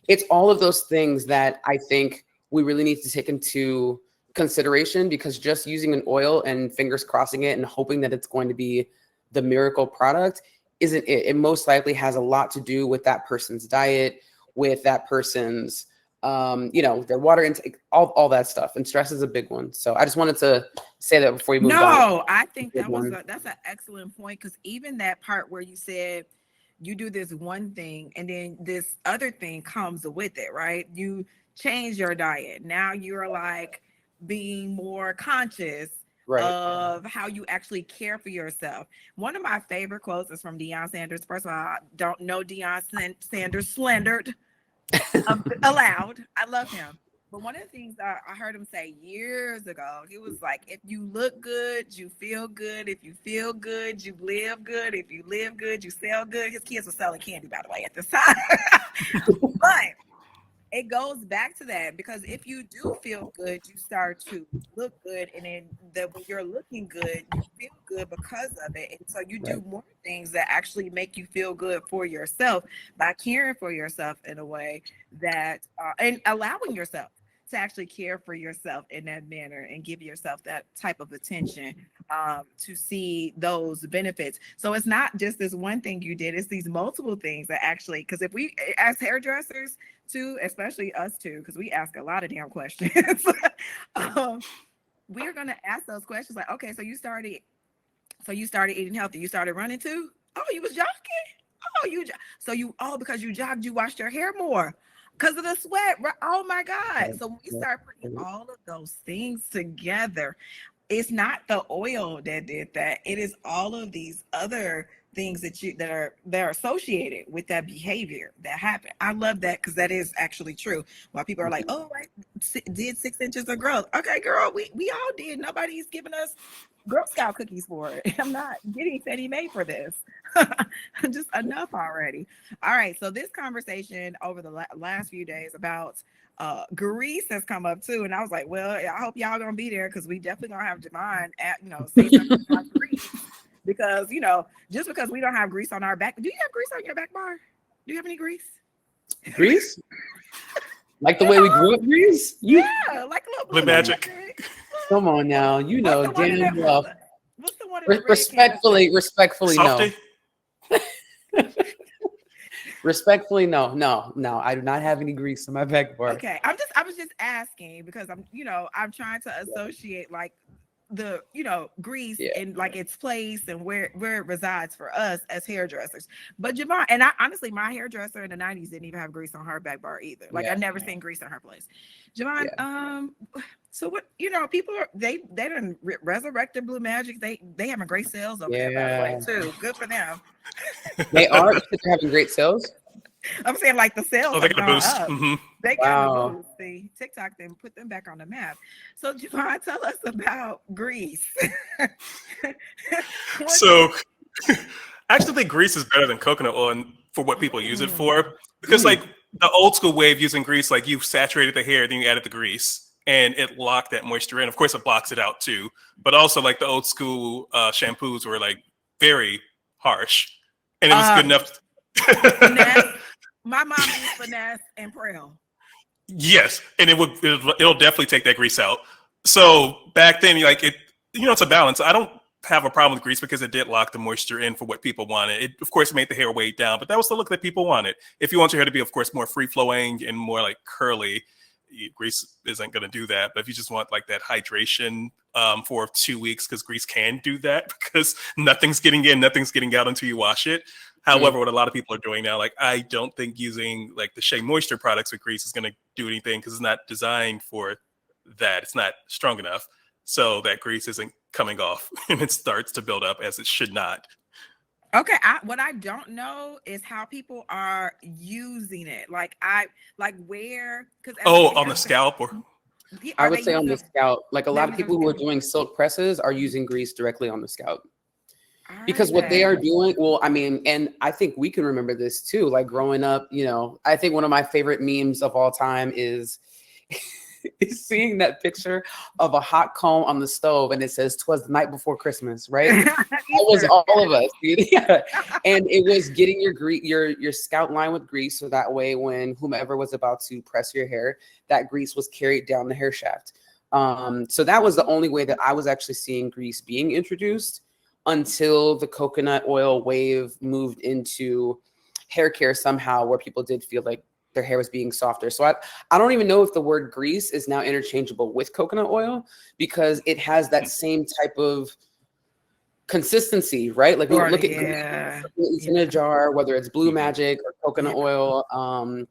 it's all of those things that I think we really need to take into consideration, because just using an oil and fingers crossing it and hoping that it's going to be the miracle product isn't it. It most likely has a lot to do with that person's diet, with that person's their water intake, all that stuff. And stress is a big one. So I just wanted to say that before you move on. No, I think that's an excellent point, because even that part where you said you do this one thing and then this other thing comes with it, right? You change your diet. Now you're like being more conscious of how you actually care for yourself. One of my favorite quotes is from Deion Sanders. First of all, I don't know Deion Sanders slandered aloud. I love him. But one of the things I heard him say years ago, he was like, if you look good, you feel good. If you feel good, you live good. If you live good, you sell good. His kids were selling candy, by the way, at this time. But it goes back to that, because if you do feel good, you start to look good, and then when you're looking good, you feel good because of it, and so you do more things that actually make you feel good for yourself by caring for yourself in a way that and allowing yourself to actually care for yourself in that manner and give yourself that type of attention to see those benefits. So it's not just this one thing you did, it's these multiple things that actually, because if we, as hairdressers too, especially us too, because we ask a lot of damn questions, we're going to ask those questions like, okay, so you started eating healthy, you started running too? Oh, you was jogging? Because you jogged, you washed your hair more because of the sweat. Oh my God. So when we start putting all of those things together, it's not the oil that did that. It is all of these other things that are associated with that behavior that happened. I love that, because that is actually true. While people are like, oh, I did 6 inches of growth. Okay, girl, we all did. Nobody's giving us Girl Scout cookies for it. I'm not getting Fannie Mae for this. Just enough already. All right. So this conversation over the last few days about grease has come up too. And I was like, well, I hope y'all gonna be there, because we definitely gonna have Javon say something about grease. Because, just because we don't have grease on our back. Do you have grease on your back bar? Do you have any grease? Grease? Like the way we grew up, grease? Yeah, like a little Blue magic. Come on now, damn well. What's the one? Respectfully, Softy? no. Respectfully, no. I do not have any grease on my back bar. Okay, I was just asking, because I'm trying to associate like the grease and like its place and where it resides for us as hairdressers. But Javon, and I honestly, my hairdresser in the 90s didn't even have grease on her back bar either. Like I never seen grease on her place. Javon, so what, people are they done resurrected Blue Magic. They having great sales over there, by the way, too. Good for them. They are. They're having great sales. I'm saying like the sales. Oh, they got a boost. Mm-hmm. They got a boost. See, TikTok then put them back on the map. So Javon, tell us about grease. So I actually think grease is better than coconut oil for what people use it for. Because like the old school way of using grease, like you saturated the hair, then you added the grease, and it locked that moisture in. Of course, it blocks it out too. But also like the old school shampoos were like very harsh, and it was good enough. Finesse. My mom used Finesse and Prel. Yes, and it'll definitely take that grease out. So back then, like it's a balance. I don't have a problem with grease because it did lock the moisture in for what people wanted. It of course made the hair weigh down, but that was the look that people wanted. If you want your hair to be, of course, more free flowing and more like curly, grease isn't going to do that. But if you just want like that hydration for 2 weeks, because grease can do that, because nothing's getting in, nothing's getting out until you wash it. However, what a lot of people are doing now, like I don't think using like the Shea Moisture products with grease is going to do anything, because it's not designed for that. It's not strong enough. So that grease isn't coming off and it starts to build up as it should not. Okay, what I don't know is how people are using it. Like where? On the scalp, or I would say on the scalp. Like a lot of people who are doing silk presses are using grease directly on the scalp. Because what they are doing, well, I mean, and I think we can remember this too. Like growing up, I think one of my favorite memes of all time is seeing that picture of a hot comb on the stove, and it says "'Twas the night before Christmas," right? That was all of us, yeah. And it was getting your scalp lined with grease, so that way when whomever was about to press your hair, that grease was carried down the hair shaft. So that was the only way that I was actually seeing grease being introduced, until the coconut oil wave moved into hair care somehow, where people did feel like their hair was being softer. So I don't even know if the word grease is now interchangeable with coconut oil, because it has that same type of consistency, right? Like we look at grease in a jar, whether it's Blue Magic or coconut oil.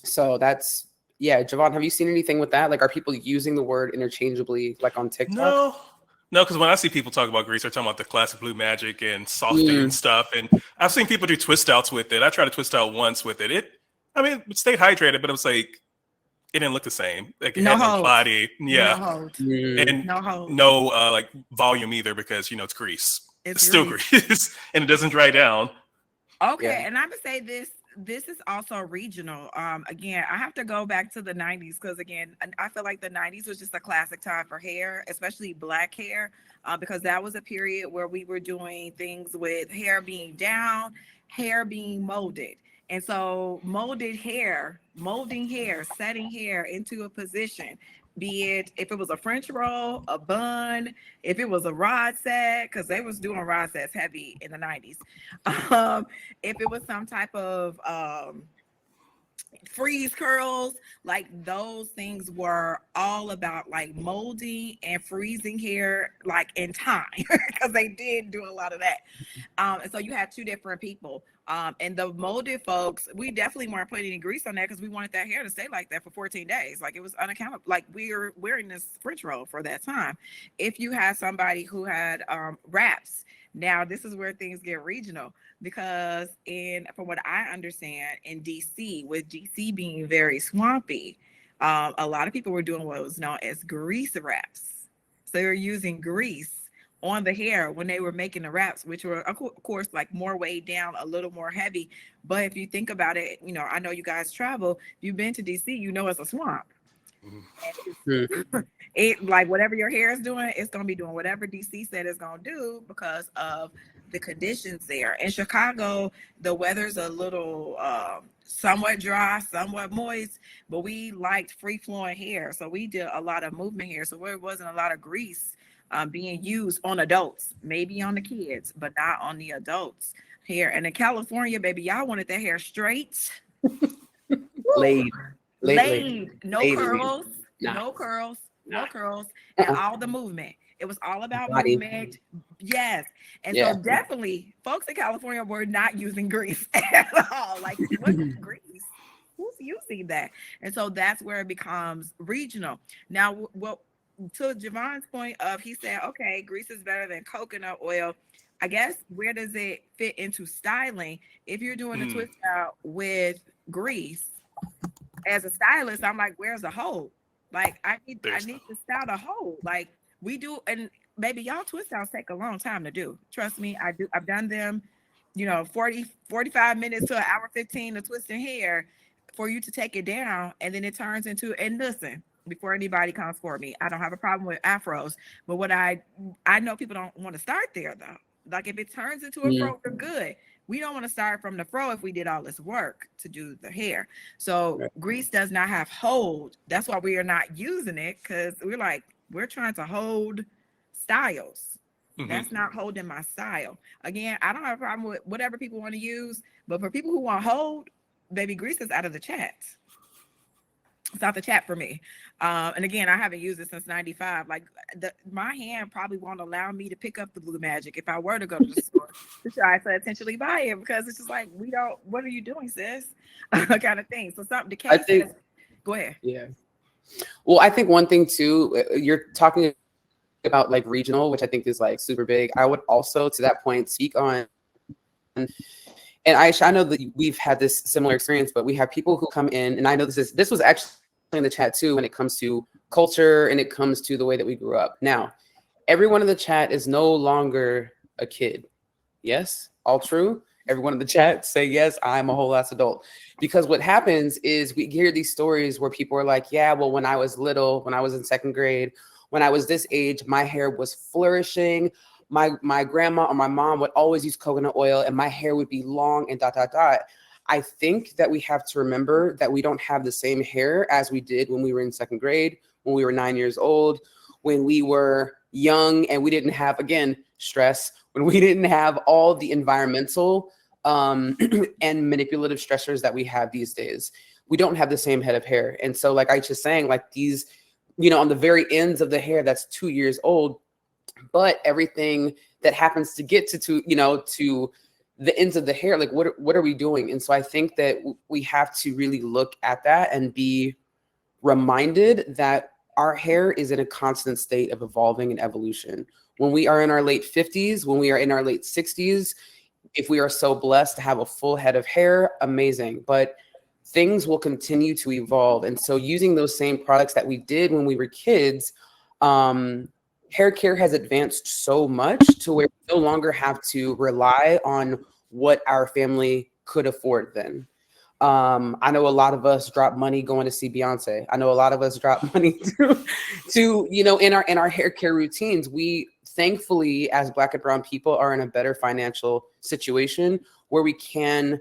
So that's, Javon, have you seen anything with that? Like, are people using the word interchangeably, like on TikTok? No, because when I see people talk about grease, they're talking about the classic Blue Magic and softening and stuff. And I've seen people do twist outs with it. I tried to twist out once with it. It stayed hydrated, but it was like, it didn't look the same. Like it had no body. Yeah. No hold. And no hold. No like volume either, because, it's grease. It's still grease and it doesn't dry down. Okay. And I'm going to say this this is also regional. Again, I have to go back to the 90s because again, I feel like the 90s was just a classic time for hair, especially black hair, because that was a period where we were doing things with hair being down, hair being molded. And so molding hair, setting hair into a position, be it if it was a French roll, a bun, if it was a rod set, because they was doing rod sets heavy in the 90s. Um, if it was some type of freeze curls, like those things were all about like molding and freezing hair like in time because they did do a lot of that. And so you had two different people. And the molded folks, we definitely weren't putting any grease on that because we wanted that hair to stay like that for 14 days. Like it was unaccountable. Like we were wearing this French roll for that time. If you had somebody who had wraps, now this is where things get regional because from what I understand in DC, with DC being very swampy, a lot of people were doing what was known as grease wraps. So they were using grease on the hair when they were making the wraps, which were of course like more weighed down, a little more heavy. But if you think about it, you know, I know you guys travel, you've been to DC, you know it's a swamp. It like whatever your hair is doing, it's gonna be doing whatever DC said it's gonna do because of the conditions there. In Chicago, the weather's a little somewhat dry, somewhat moist, but we liked free flowing hair, so we did a lot of movement hair. So there wasn't a lot of grease being used on adults, maybe on the kids, but not on the adults hair. And in California, baby, y'all wanted that hair straight, Laid. no curls, no curls, no curls, and all the movement. It was all about Body. movement. Yes. And Yeah. so definitely folks in California were not using grease at all. Like what's grease? Who's using that? And so that's where it becomes regional. Now, what to Javon's point of he said, okay, grease is better than coconut oil. I guess where does it fit into styling? If you're doing a twist out with grease, as a stylist, I'm like, where's the hole? Like I need to style the hole. Like we do, and maybe y'all twist outs take a long time to do. Trust me, I do. I've done them, 45 minutes to an hour 15 of twisting hair for you to take it down, and then it turns into, and listen, before anybody comes for me, I don't have a problem with afros, but what I know people don't want to start there though. Like if it turns into a fro, we're good. We don't want to start from the fro if we did all this work to do the hair. So grease does not have hold. That's why we are not using it, because we're trying to hold styles. That's not holding my style. Again, I don't have a problem with whatever people want to use, but for people who want hold, baby, grease is out of the chat. It's out the chat for me. And again, I haven't used it since 95. Like my hand probably won't allow me to pick up the Blue Magic if I were to go to the store to try to intentionally buy it, because it's just like, what are you doing, sis? Kind of thing. So something to says, go ahead. Yeah. Well, I think one thing too, you're talking about like regional, which I think is like super big. I would also, to that point, speak on, and Aisha, I know that we've had this similar experience, but we have people who come in, and I know this was actually in the chat too, when it comes to culture and it comes to the way that we grew up. Now, everyone in the chat is no longer a kid. Yes, all true. Everyone in the chat say, yes, I'm a whole ass adult. Because what happens is we hear these stories where people are like, yeah, well, when I was little, when I was in second grade, when I was this age, my hair was flourishing. My grandma or my mom would always use coconut oil and my hair would be long and ... I think that we have to remember that we don't have the same hair as we did when we were in second grade, when we were 9 years old, when we were young and we didn't have, again, stress, when we didn't have all the environmental and manipulative stressors that we have these days. We don't have the same head of hair. And so like I was just saying, like these, on the very ends of the hair that's 2 years old, but everything that happens to get to the ends of the hair, like what are we doing? And so I think that we have to really look at that and be reminded that our hair is in a constant state of evolving and evolution. When we are in our late 50s, when we are in our late 60s, if we are so blessed to have a full head of hair, amazing. But things will continue to evolve. And so using those same products that we did when we were kids, hair care has advanced so much to where we no longer have to rely on what our family could afford then. I know a lot of us drop money going to see Beyonce. I know a lot of us drop money to in our hair care routines. We thankfully, as Black and brown people, are in a better financial situation where we can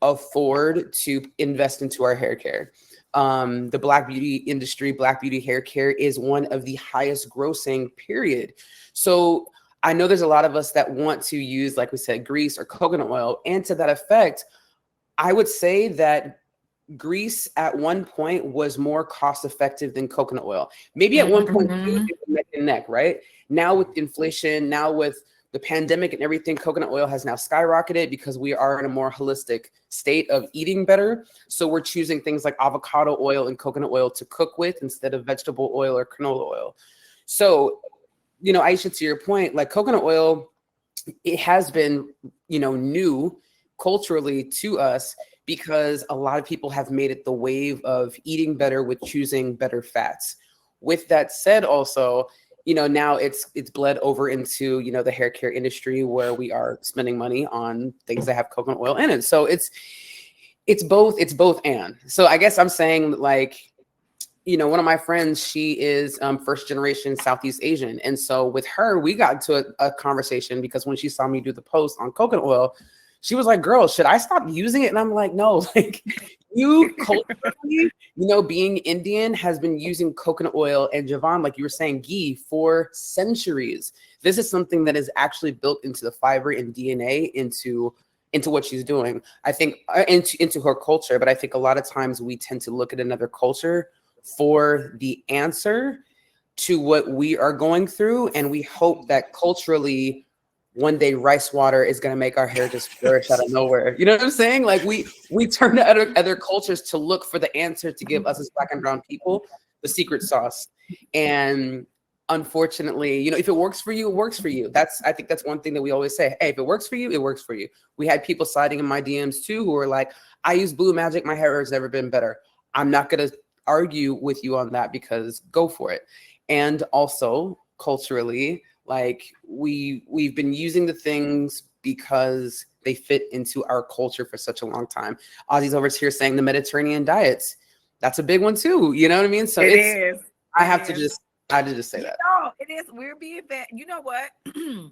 afford to invest into our hair care. The Black beauty industry, Black beauty hair care is one of the highest grossing, period. So I know there's a lot of us that want to use, like we said, grease or coconut oil. And to that effect, I would say that grease at one point was more cost effective than coconut oil. Maybe at one point, it was neck and neck, right? Now with inflation, now with the pandemic and everything, coconut oil has now skyrocketed because we are in a more holistic state of eating better. So we're choosing things like avocado oil and coconut oil to cook with instead of vegetable oil or canola oil. So, Aisha, to your point, like coconut oil, it has been, new culturally to us because a lot of people have made it the wave of eating better with choosing better fats. With that said, also, now it's bled over into, the hair care industry where we are spending money on things that have coconut oil in it. So it's both and. So I guess I'm saying, like, one of my friends, she is first generation Southeast Asian. And so with her, we got into a conversation because when she saw me do the post on coconut oil, she was like, girl, should I stop using it? And I'm like, no, like you culturally, being Indian has been using coconut oil and Javon, like you were saying, ghee for centuries. This is something that is actually built into the fiber and DNA into what she's doing. I think into her culture, but I think a lot of times we tend to look at another culture for the answer to what we are going through. And we hope that culturally one day rice water is going to make our hair just flourish out of nowhere. You know what I'm saying? Like we turn to other cultures to look for the answer to give us as Black and brown people the secret sauce. And unfortunately, if it works for you, it works for you. I think that's one thing that we always say. Hey, if it works for you, it works for you. We had people sliding in my DMs too who were like, I use Blue Magic. My hair has never been better. I'm not going to argue with you on that because go for it. And also culturally, like we've been using the things because they fit into our culture for such a long time. Ozzy's over here saying the Mediterranean diets. That's a big one too. You know what I mean? So I had to just say that. No, it is. We're being that. You know what?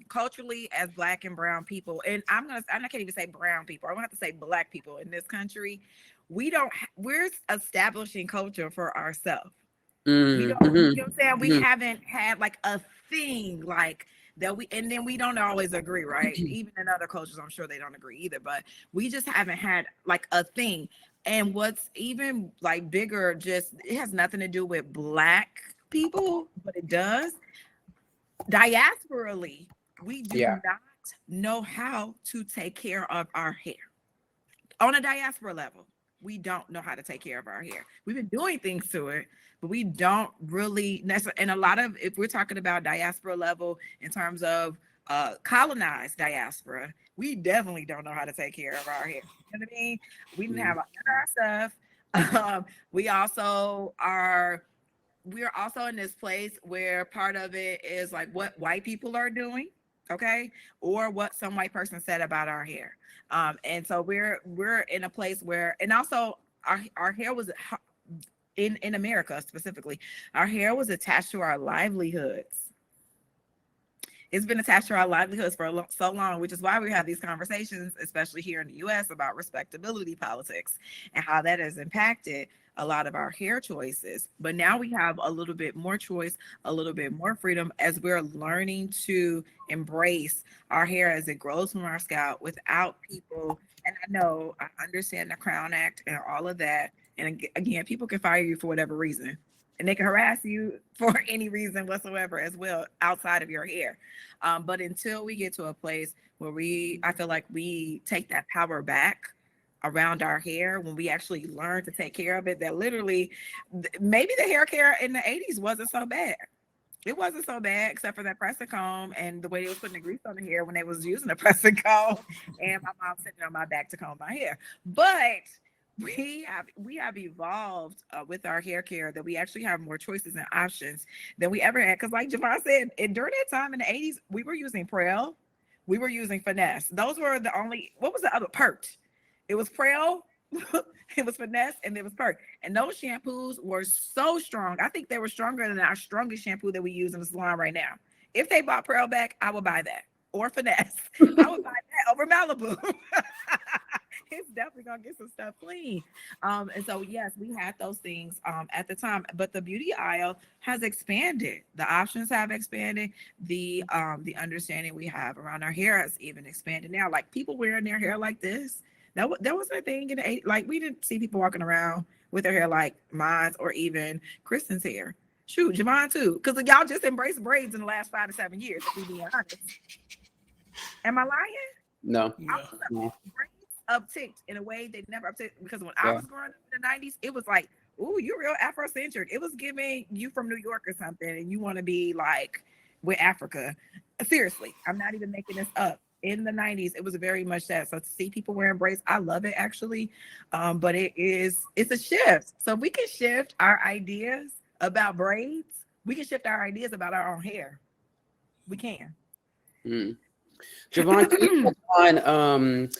Culturally, as Black and brown people, and I can't even say brown people. I'm gonna have to say Black people in this country. We're establishing culture for ourselves. We don't, you know what I'm saying? We haven't had like a thing like that and then we don't always agree, right? Even in other cultures, I'm sure they don't agree either, but we just haven't had like a thing. And what's even like bigger, it has nothing to do with Black people, but it does. Diasporally, we do not know how to take care of our hair. On a diaspora level, we don't know how to take care of our hair. We've been doing things to it, but we don't really necessarily. And a lot of, if we're talking about diaspora level in terms of colonized diaspora, we definitely don't know how to take care of our hair. You know what I mean? We didn't have our stuff. We're also in this place where part of it is like what white people are doing, okay, or what some white person said about our hair. And so we're in a place where, and also our hair was in America specifically, our hair was attached to our livelihoods. It's been attached to our livelihoods for so long, which is why we have these conversations, especially here in the US, about respectability politics and how that has impacted a lot of our hair choices. But now we have a little bit more choice, a little bit more freedom as we're learning to embrace our hair as it grows from our scalp without people. And I understand the Crown Act and all of that. And again, people can fire you for whatever reason. And they can harass you for any reason whatsoever as well outside of your hair. But until we get to a place where I feel like we take that power back around our hair, when we actually learn to take care of it, that literally, maybe the hair care in the 80s wasn't so bad. It wasn't so bad, except for that pressing comb and the way they was putting the grease on the hair when they was using the pressing comb, and my mom sitting on my back to comb my hair. But we have evolved with our hair care, that we actually have more choices and options than we ever had. Because like Javon said, during that time in the 80s, we were using Prel, we were using Finesse. Those were the only, what was the other? Pert. It was Prel, It was finesse and it was perk. And those shampoos were so strong. I think they were stronger than our strongest shampoo that we use in the salon right now. If they bought Pearl back, I would buy that. Or finesse. I would buy that over Malibu. It's definitely gonna get some stuff clean. And so yes, we had those things at the time, but the beauty aisle has expanded. The options have expanded. The understanding we have around our hair has even expanded now. Like people wearing their hair like this. That wasn't a thing in the 80s. Like we didn't see people walking around with their hair like mine's or even Kristen's hair. Shoot, Javon too. Because y'all just embraced braids in the last 5 to 7 years, if we be honest. Am I lying? No. Braids upticked in a way they never upticked, because when I was growing up in the 90s, it was like, ooh, you're real Afrocentric. It was giving you from New York or something, and you want to be like with Africa. Seriously, I'm not even making this up. In the 90s, it was very much that. So to see people wearing braids, I love it actually. But it's a shift. So if we can shift our ideas about braids, we can shift our ideas about our own hair. We can. Javon, can you touch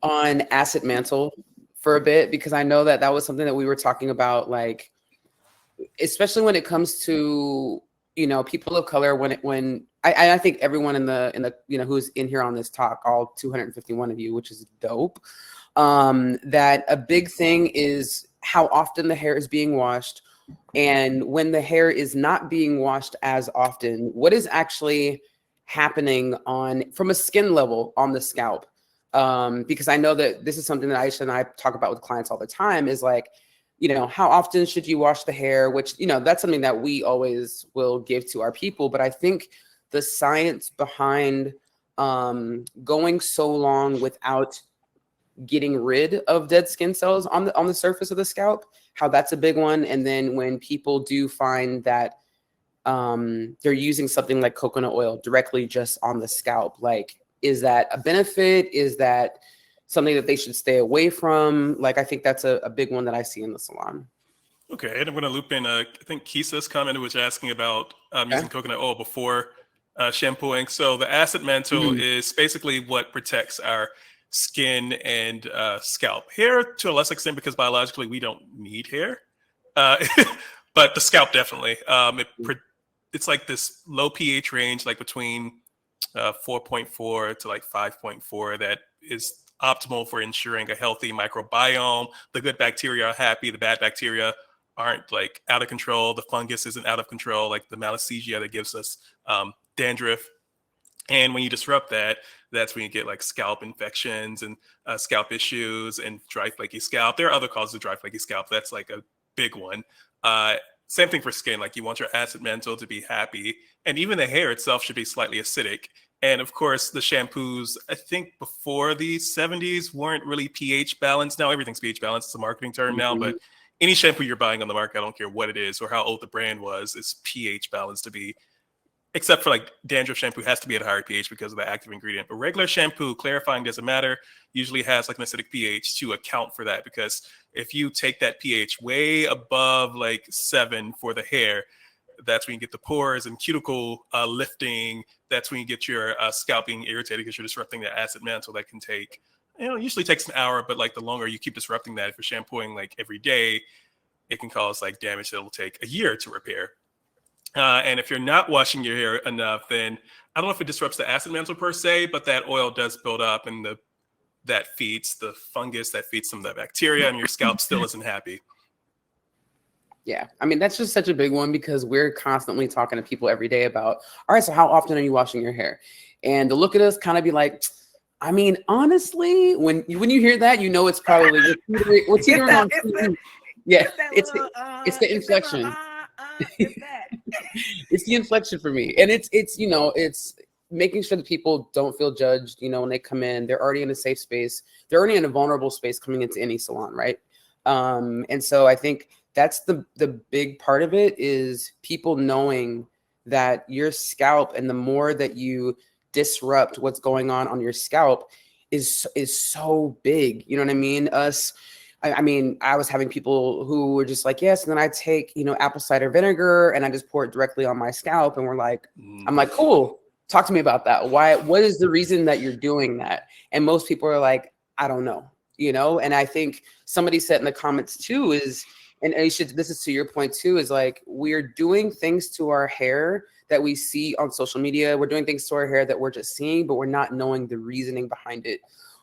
on acid mantle for a bit? Because I know that was something that we were talking about, like, especially when it comes to, you know, people of color, when I think everyone in the you know, who's in here on this talk, all 251 of you, which is dope, that a big thing is how often the hair is being washed. And when the hair is not being washed as often, what is actually happening from a skin level on the scalp? Because I know that this is something that Aisha and I talk about with clients all the time, is like, you know, how often should you wash the hair? Which, you know, that's something that we always will give to our people. But I think the science behind going so long without getting rid of dead skin cells on the surface of the scalp, how that's a big one. And then when people do find that they're using something like coconut oil directly just on the scalp, like, is that a benefit? Is that something that they should stay away from? Like, I think that's a big one that I see in the salon. Okay, and I'm going to loop in, I think Kisa's comment was asking about using coconut oil before shampooing. So the acid mantle is basically what protects our skin and scalp. Hair to a less extent, because biologically we don't need hair, but the scalp definitely. It's like this low pH range, like between 4.4 to like 5.4, that is optimal for ensuring a healthy microbiome. The good bacteria are happy, the bad bacteria aren't like out of control. The fungus isn't out of control, like the malassezia that gives us dandruff. And when you disrupt that, that's when you get like scalp infections and scalp issues and dry flaky scalp. There are other causes of dry flaky scalp. That's like a big one. Same thing for skin. Like, you want your acid mantle to be happy, and even the hair itself should be slightly acidic. And of course, the shampoos, I think before the 70s, weren't really pH balanced. Now everything's pH balanced. It's a marketing term now, but any shampoo you're buying on the market, I don't care what it is or how old the brand was, is pH balanced to be, except for like dandruff shampoo has to be at a higher pH because of the active ingredient. But regular shampoo, clarifying doesn't matter, usually has like an acidic pH to account for that. Because if you take that pH way above like 7 for the hair, that's when you get the pores and cuticle lifting. That's when you get your scalp being irritated because you're disrupting the acid mantle. That can take, you know, usually takes an hour, but like the longer you keep disrupting that, if you're shampooing like every day, it can cause like damage that will take a year to repair. And if you're not washing your hair enough, then I don't know if it disrupts the acid mantle per se, but that oil does build up, and that feeds the fungus, that feeds some of that bacteria, and your scalp still isn't happy. Yeah, I mean, that's just such a big one, because we're constantly talking to people every day about, all right, so how often are you washing your hair? And to look at us kind of be like, I mean, honestly, when you hear that, you know, it's probably we're teetering on. Yeah, it's the inflection. It's the inflection for me. And it's, you know, it's making sure that people don't feel judged, you know, when they come in. They're already in a safe space. They're already in a vulnerable space coming into any salon, right? And so I think that's the big part of it, is people knowing that your scalp, and the more that you disrupt what's going on your scalp, is so big. You know what I mean? I mean, I was having people who were just like, yes, and then I take, you know, apple cider vinegar and I just pour it directly on my scalp. And we're like, I'm like, cool. Talk to me about that. What is the reason that you're doing that? And most people are like, I don't know. you know? And I think somebody said in the comments too and this is to your point too, is like, we're doing things to our hair that we see on social media. We're doing things to our hair that we're just seeing, but we're not knowing the reasoning behind it.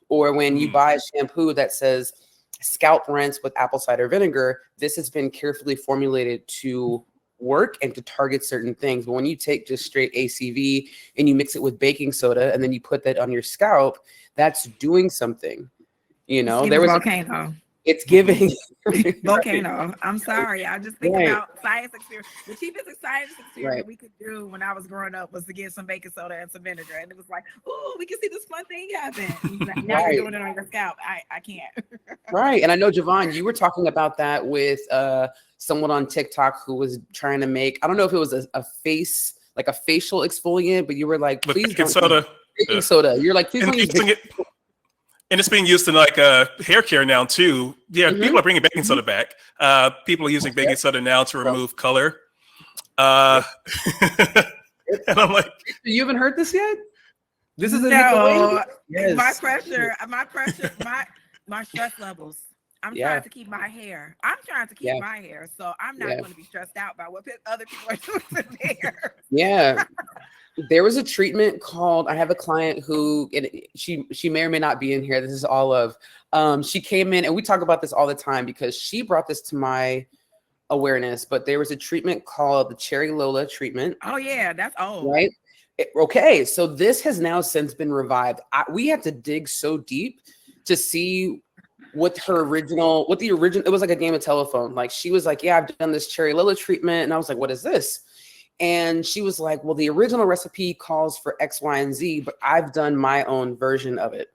Or when you buy a shampoo that says scalp rinse with apple cider vinegar, this has been carefully formulated to work and to target certain things. But when you take just straight ACV and you mix it with baking soda and then you put that on your scalp, that's doing something. You know, there was volcano. It's giving volcano. I'm sorry. I just think Right. about science experiment. The cheapest science experiment Right. we could do when I was growing up was to get some baking soda and some vinegar. And it was like, oh, we can see this fun thing happen. Now Right. you're doing it on your scalp. I can't. Right. And I know, Javon, you were talking about that with someone on TikTok who was trying to make, I don't know if it was a face, like a facial exfoliant, but you were like, With please baking don't soda. use baking soda. You're like, please And don't use using it, and it's being used in like hair care now too. Yeah, people are bringing baking soda back. People are using baking soda now to remove color. And I'm like, you haven't heard this yet? This is a no. Yes. My pressure, my stress levels. I'm trying to keep my hair. I'm trying to keep my hair, so I'm not going to be stressed out by what other people are doing to their hair. Yeah. There was a treatment called, I have a client who, and she may or may not be in here. This is all of, she came in, and we talk about this all the time because she brought this to my awareness, but there was a treatment called the Cherry Lola treatment. Oh yeah, that's old. Right? Okay, so this has now since been revived. We had to dig so deep to see what the original, it was like a game of telephone. Like she was like, yeah, I've done this Cherry Lola treatment. And I was like, what is this? And she was like, well, the original recipe calls for X, Y, and Z, but I've done my own version of it.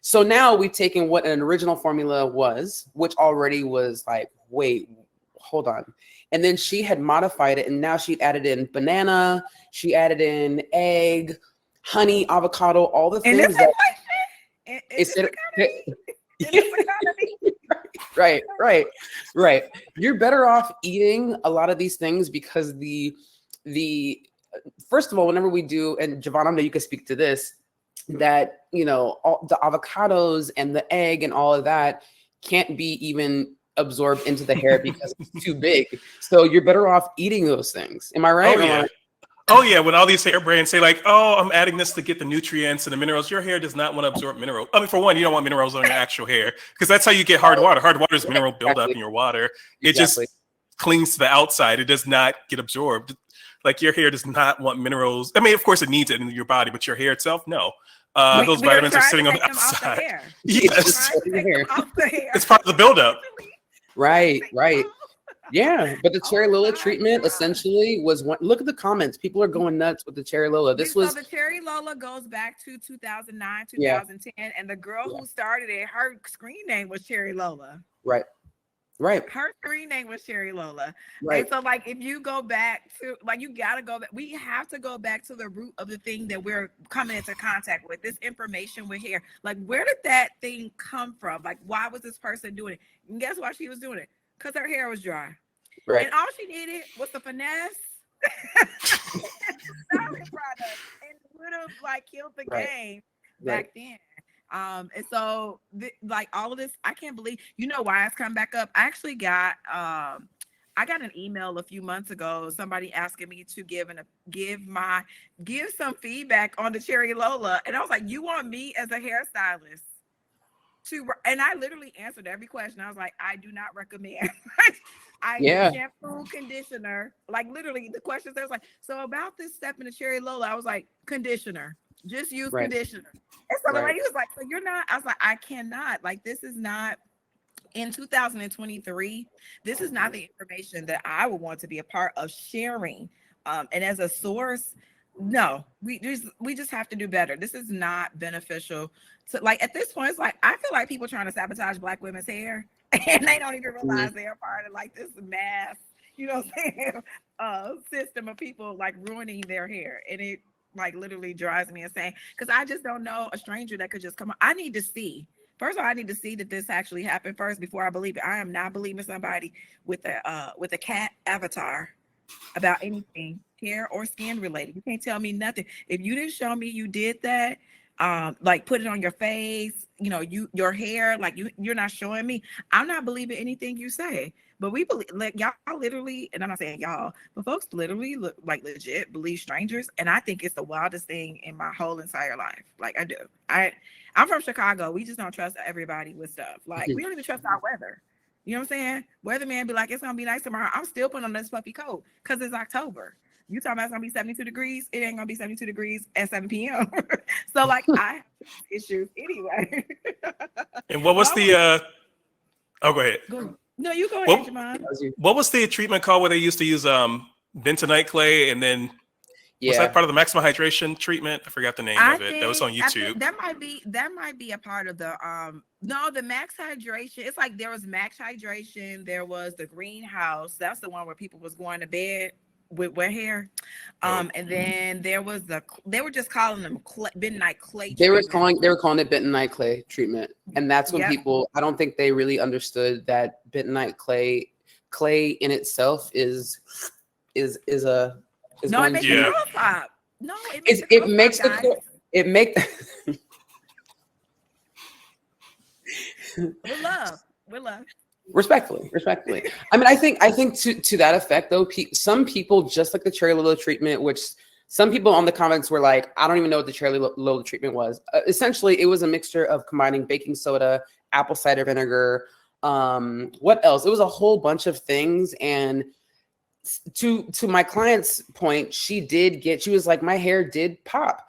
So now we've taken what an original formula was, which already was like, wait, hold on. And then she had modified it, and now she added in banana, she added in egg, honey, avocado, all the things that right. You're better off eating a lot of these things because the first of all, whenever we do, and Javon, I know you can speak to this, that, you know, all the avocados and the egg and all of that can't be even absorbed into the hair because it's too big. So you're better off eating those things. Am I right? Oh yeah. Oh yeah. When all these hair brands say like, oh, I'm adding this to get the nutrients and the minerals, your hair does not want to absorb minerals. I mean, for one, you don't want minerals on your actual hair because that's how you get hard water. Hard water is mineral buildup in your water. It just clings to the outside. It does not get absorbed. Like your hair does not want minerals. I mean, of course it needs it in your body, but your hair itself, no. Those vitamins are sitting on the outside. Yes. It's part of the buildup. Right. Yeah, but the Cherry Lola treatment essentially was one. Look at the comments. People are going nuts with the Cherry Lola. So the Cherry Lola goes back to 2009, 2010, and the girl who started it, her screen name was Cherry Lola. Right. Her screen name was Cherry Lola. Right. And so, like, if you go back to, like, you got to go back. We have to go back to the root of the thing that we're coming into contact with. This information we're here. Like, where did that thing come from? Like, why was this person doing it? And guess why she was doing it? Because her hair was dry. Right. And all she needed was the finesse. Styling product, and would have like killed the game back then. And so like all of this, I can't believe, you know why it's come back up. I actually got I got an email a few months ago, somebody asking me to give some feedback on the Cherry Lola, and I was like, you want me as a hairstylist to, and I literally answered every question. I was like, I do not recommend. Shampoo, conditioner, like literally the questions. I was like, so about this step in the Cherry Lola, I was like, conditioner, just use conditioner. And so the lady was like, so you're not, I was like, I cannot, like, this is not, in 2023, this is not the information that I would want to be a part of sharing. And as a source, no, we just have to do better. This is not beneficial to, like, at this point, it's like, I feel like people trying to sabotage Black women's hair and they don't even realize they're part of like this mass, you know what I'm saying, system of people like ruining their hair. And it like literally drives me insane because I just don't know a stranger that could just come on. I need to see. First of all, I need to see that this actually happened first before I believe it. I am not believing somebody with a cat avatar about anything hair or skin related. You can't tell me nothing. If you didn't show me you did that, like put it on your face, you know, your hair, like you're not showing me. I'm not believing anything you say. But we believe, like, y'all literally, and I'm not saying y'all, but folks literally look like legit believe strangers, and I think it's the wildest thing in my whole entire life. Like I do. I'm from Chicago. We just don't trust everybody with stuff. Like we don't even trust our weather. You know what I'm saying? Weatherman be like, it's gonna be nice tomorrow. I'm still putting on this puffy coat because it's October. You talking about it's gonna be 72 degrees? It ain't gonna be 72 degrees at 7 p.m. So like I have issues anyway. And what was the oh, go ahead. No, you go What, ahead, Javon. what was the treatment called where they used to use bentonite clay, and then was that part of the maximum hydration treatment? I forgot the name of it. That was on YouTube. That might be a part of the no, the max hydration. It's like there was max hydration, there was the greenhouse. That's the one where people was going to bed with wet hair. And then there was they were just calling them bentonite clay They were treatment. calling it bentonite clay treatment. And that's when people, I don't think they really understood that bentonite clay in itself is No, it makes the curls pop. No, it makes the curls. It makes We're love. Respectfully. I mean, I think to that effect, though, some people, just like the cherry Lilo treatment, which some people on the comments were like, I don't even know what the cherry Lilo treatment was. Essentially, it was a mixture of combining baking soda, apple cider vinegar. What else? It was a whole bunch of things. And to my client's point, she was like, my hair did pop.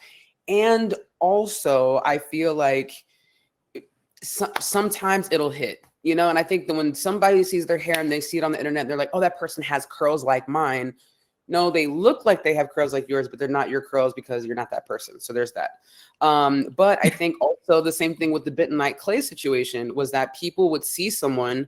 And also, I feel like sometimes it'll hit. You know, and I think that when somebody sees their hair and they see it on the internet, they're like, oh, that person has curls like mine. No, they look like they have curls like yours, but they're not your curls because you're not that person. So there's that. But I think also the same thing with the bentonite clay situation was that people would see someone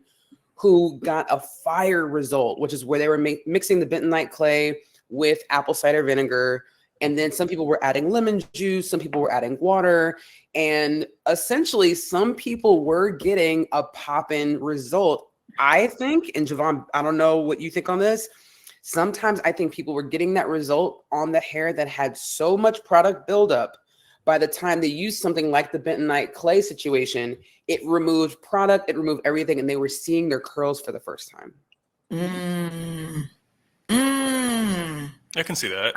who got a fire result, which is where they were mixing the bentonite clay with apple cider vinegar. And then some people were adding lemon juice, some people were adding water, and essentially some people were getting a pop-in result. I think, and Javon, I don't know what you think on this. Sometimes I think people were getting that result on the hair that had so much product buildup. By the time they used something like the bentonite clay situation, it removed product, it removed everything, and they were seeing their curls for the first time. I can see that.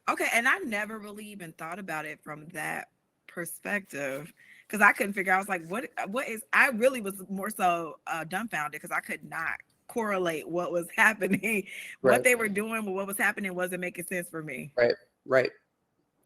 Okay. And I never really even thought about it from that perspective because I couldn't figure out. I was like, what is, I really was more so dumbfounded because I could not correlate what was happening, what they were doing with what was happening wasn't making sense for me. Right.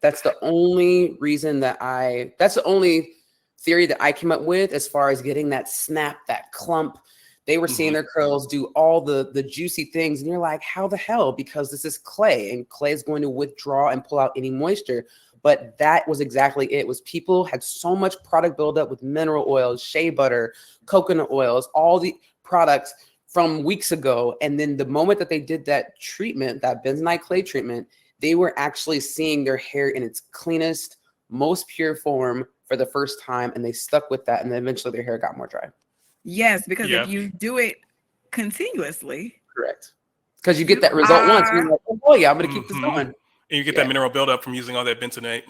That's the only reason that's the only theory that I came up with as far as getting that snap, that clump. They were seeing their curls do all the juicy things. And you're like, how the hell? Because this is clay and clay is going to withdraw and pull out any moisture. But that was exactly it. Was people had so much product buildup with mineral oils, shea butter, coconut oils, all the products from weeks ago. And then the moment that they did that treatment, that bentonite clay treatment, they were actually seeing their hair in its cleanest, most pure form for the first time. And they stuck with that. And then eventually their hair got more dry. Yes, because if you do it continuously. Correct. Because you get that result once. And you're like, oh, yeah, I'm going to keep this going. And you get that mineral buildup from using all that bentonite.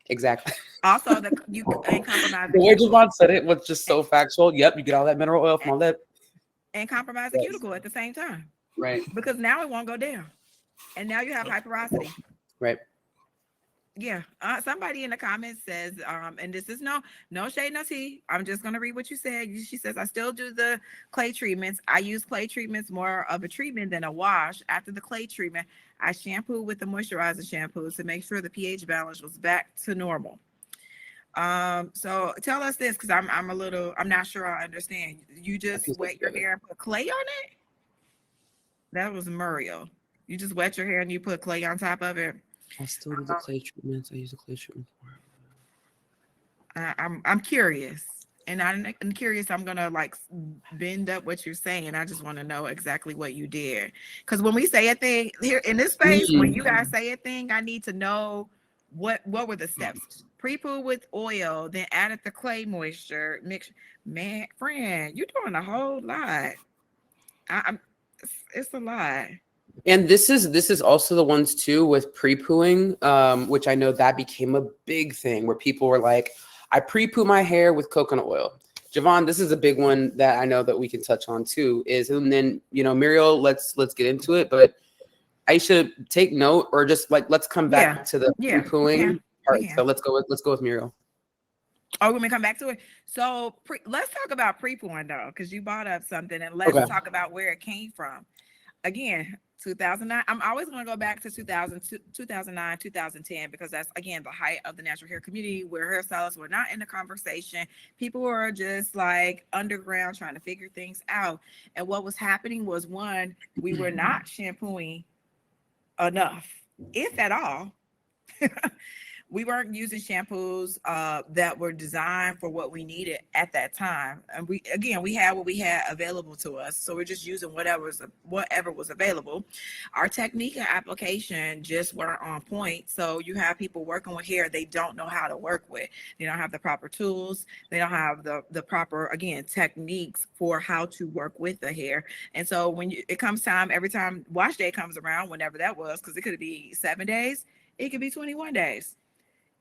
Exactly. Also, you ain't compromise. The way Javon said it was just so factual. Yep, you get all that mineral oil from all that. And compromise the cuticle at the same time. Right. Because now it won't go down. And now you have hyperosity. Right. Yeah. Somebody in the comments says, and this is no shade, no tea. I'm just going to read what you said. She says, I still do the clay treatments. I use clay treatments more of a treatment than a wash. After the clay treatment, I shampoo with the moisturizer shampoo to make sure the pH balance was back to normal. So tell us this, because I'm not sure I understand. You just wet your hair and put clay on it? That was Muriel. You just wet your hair and you put clay on top of it? I still do the clay treatments. I use the clay treatment for I'm curious. And I'm curious. I'm gonna like bend up what you're saying. I just want to know exactly what you did. Because when we say a thing here in this space, when you guys say a thing, I need to know what were the steps. Pre-poo with oil, then added the clay moisture mix. Man, friend, you're doing a whole lot. It's a lot. And this is also the ones too with pre-pooing, which I know that became a big thing where people were like, I pre-poo my hair with coconut oil. Javon, this is a big one that I know that we can touch on too. And then Muriel, let's get into it. But Aisha, take note, or just like let's come back to the pre-pooing part. So let's go with Muriel. Oh, we're gonna come back to it. So let's talk about pre-pooing though, because you brought up something, and let's talk about where it came from. Again, 2009. I'm always going to go back to 2009, 2010, because that's, again, the height of the natural hair community, where hairstylists were not in the conversation. People were just like underground trying to figure things out. And what was happening was, one, we were not shampooing enough, if at all. We weren't using shampoos that were designed for what we needed at that time. And we had what we had available to us. So we're just using whatever was available. Our technique and application just weren't on point. So you have people working with hair they don't know how to work with. They don't have the proper tools. They don't have the proper, again, techniques for how to work with the hair. And so when it comes time, every time wash day comes around, whenever that was, because it could be 7 days, it could be 21 days.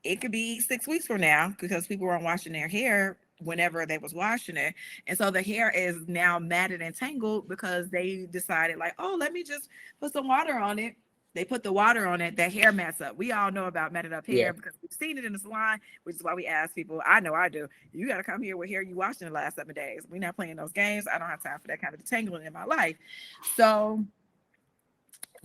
It could be 6 weeks from now, because people weren't washing their hair whenever they was washing it. And so the hair is now matted and tangled because they decided like, oh, let me just put some water on it. They put the water on it, that hair mats up. We all know about matted up hair because we've seen it in the salon, which is why we ask people, I know I do, you got to come here with hair you washed in the last 7 days. We're not playing those games. I don't have time for that kind of detangling in my life. So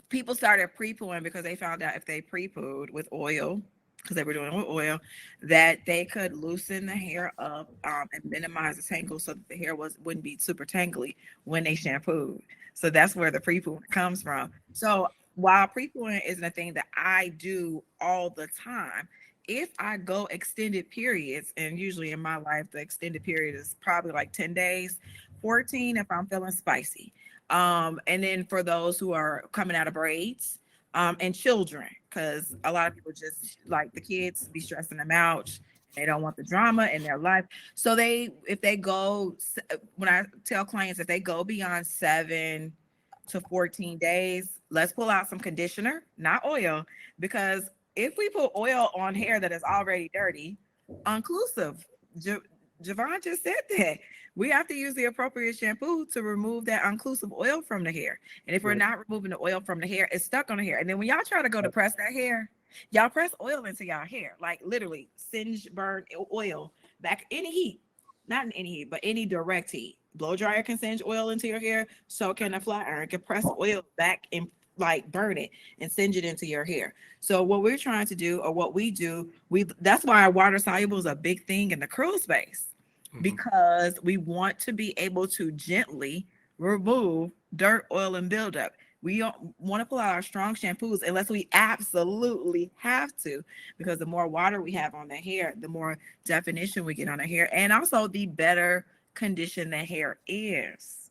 people started pre-pooing because they found out if they pre-pooed with oil, because they were doing it with oil, that they could loosen the hair up and minimize the tangle so that the hair wouldn't be super tangly when they shampooed. So that's where the pre-pooing comes from. So while pre-pooing isn't a thing that I do all the time, if I go extended periods, and usually in my life, the extended period is probably like 10 days, 14 if I'm feeling spicy. And then for those who are coming out of braids, and children, because a lot of people just like the kids be stressing them out. They don't want the drama in their life. So if they go, when I tell clients, if they go beyond 7 to 14 days, let's pull out some conditioner, not oil, because if we put oil on hair that is already dirty, onclusive, Javon just said that. We have to use the appropriate shampoo to remove that onclusive oil from the hair. And if we're not removing the oil from the hair, it's stuck on the hair. And then when y'all try to go to press that hair, y'all press oil into y'all hair, like literally singe, burn oil back, any heat, not in any heat, but any direct heat. Blow dryer can singe oil into your hair. So can a flat iron. Can press oil back and like burn it and singe it into your hair. So what we're trying to do, or what we do, that's why water soluble is a big thing in the curl space, because we want to be able to gently remove dirt, oil, and buildup. We don't want to pull out our strong shampoos unless we absolutely have to, because the more water we have on the hair, the more definition we get on the hair, and also the better condition the hair is.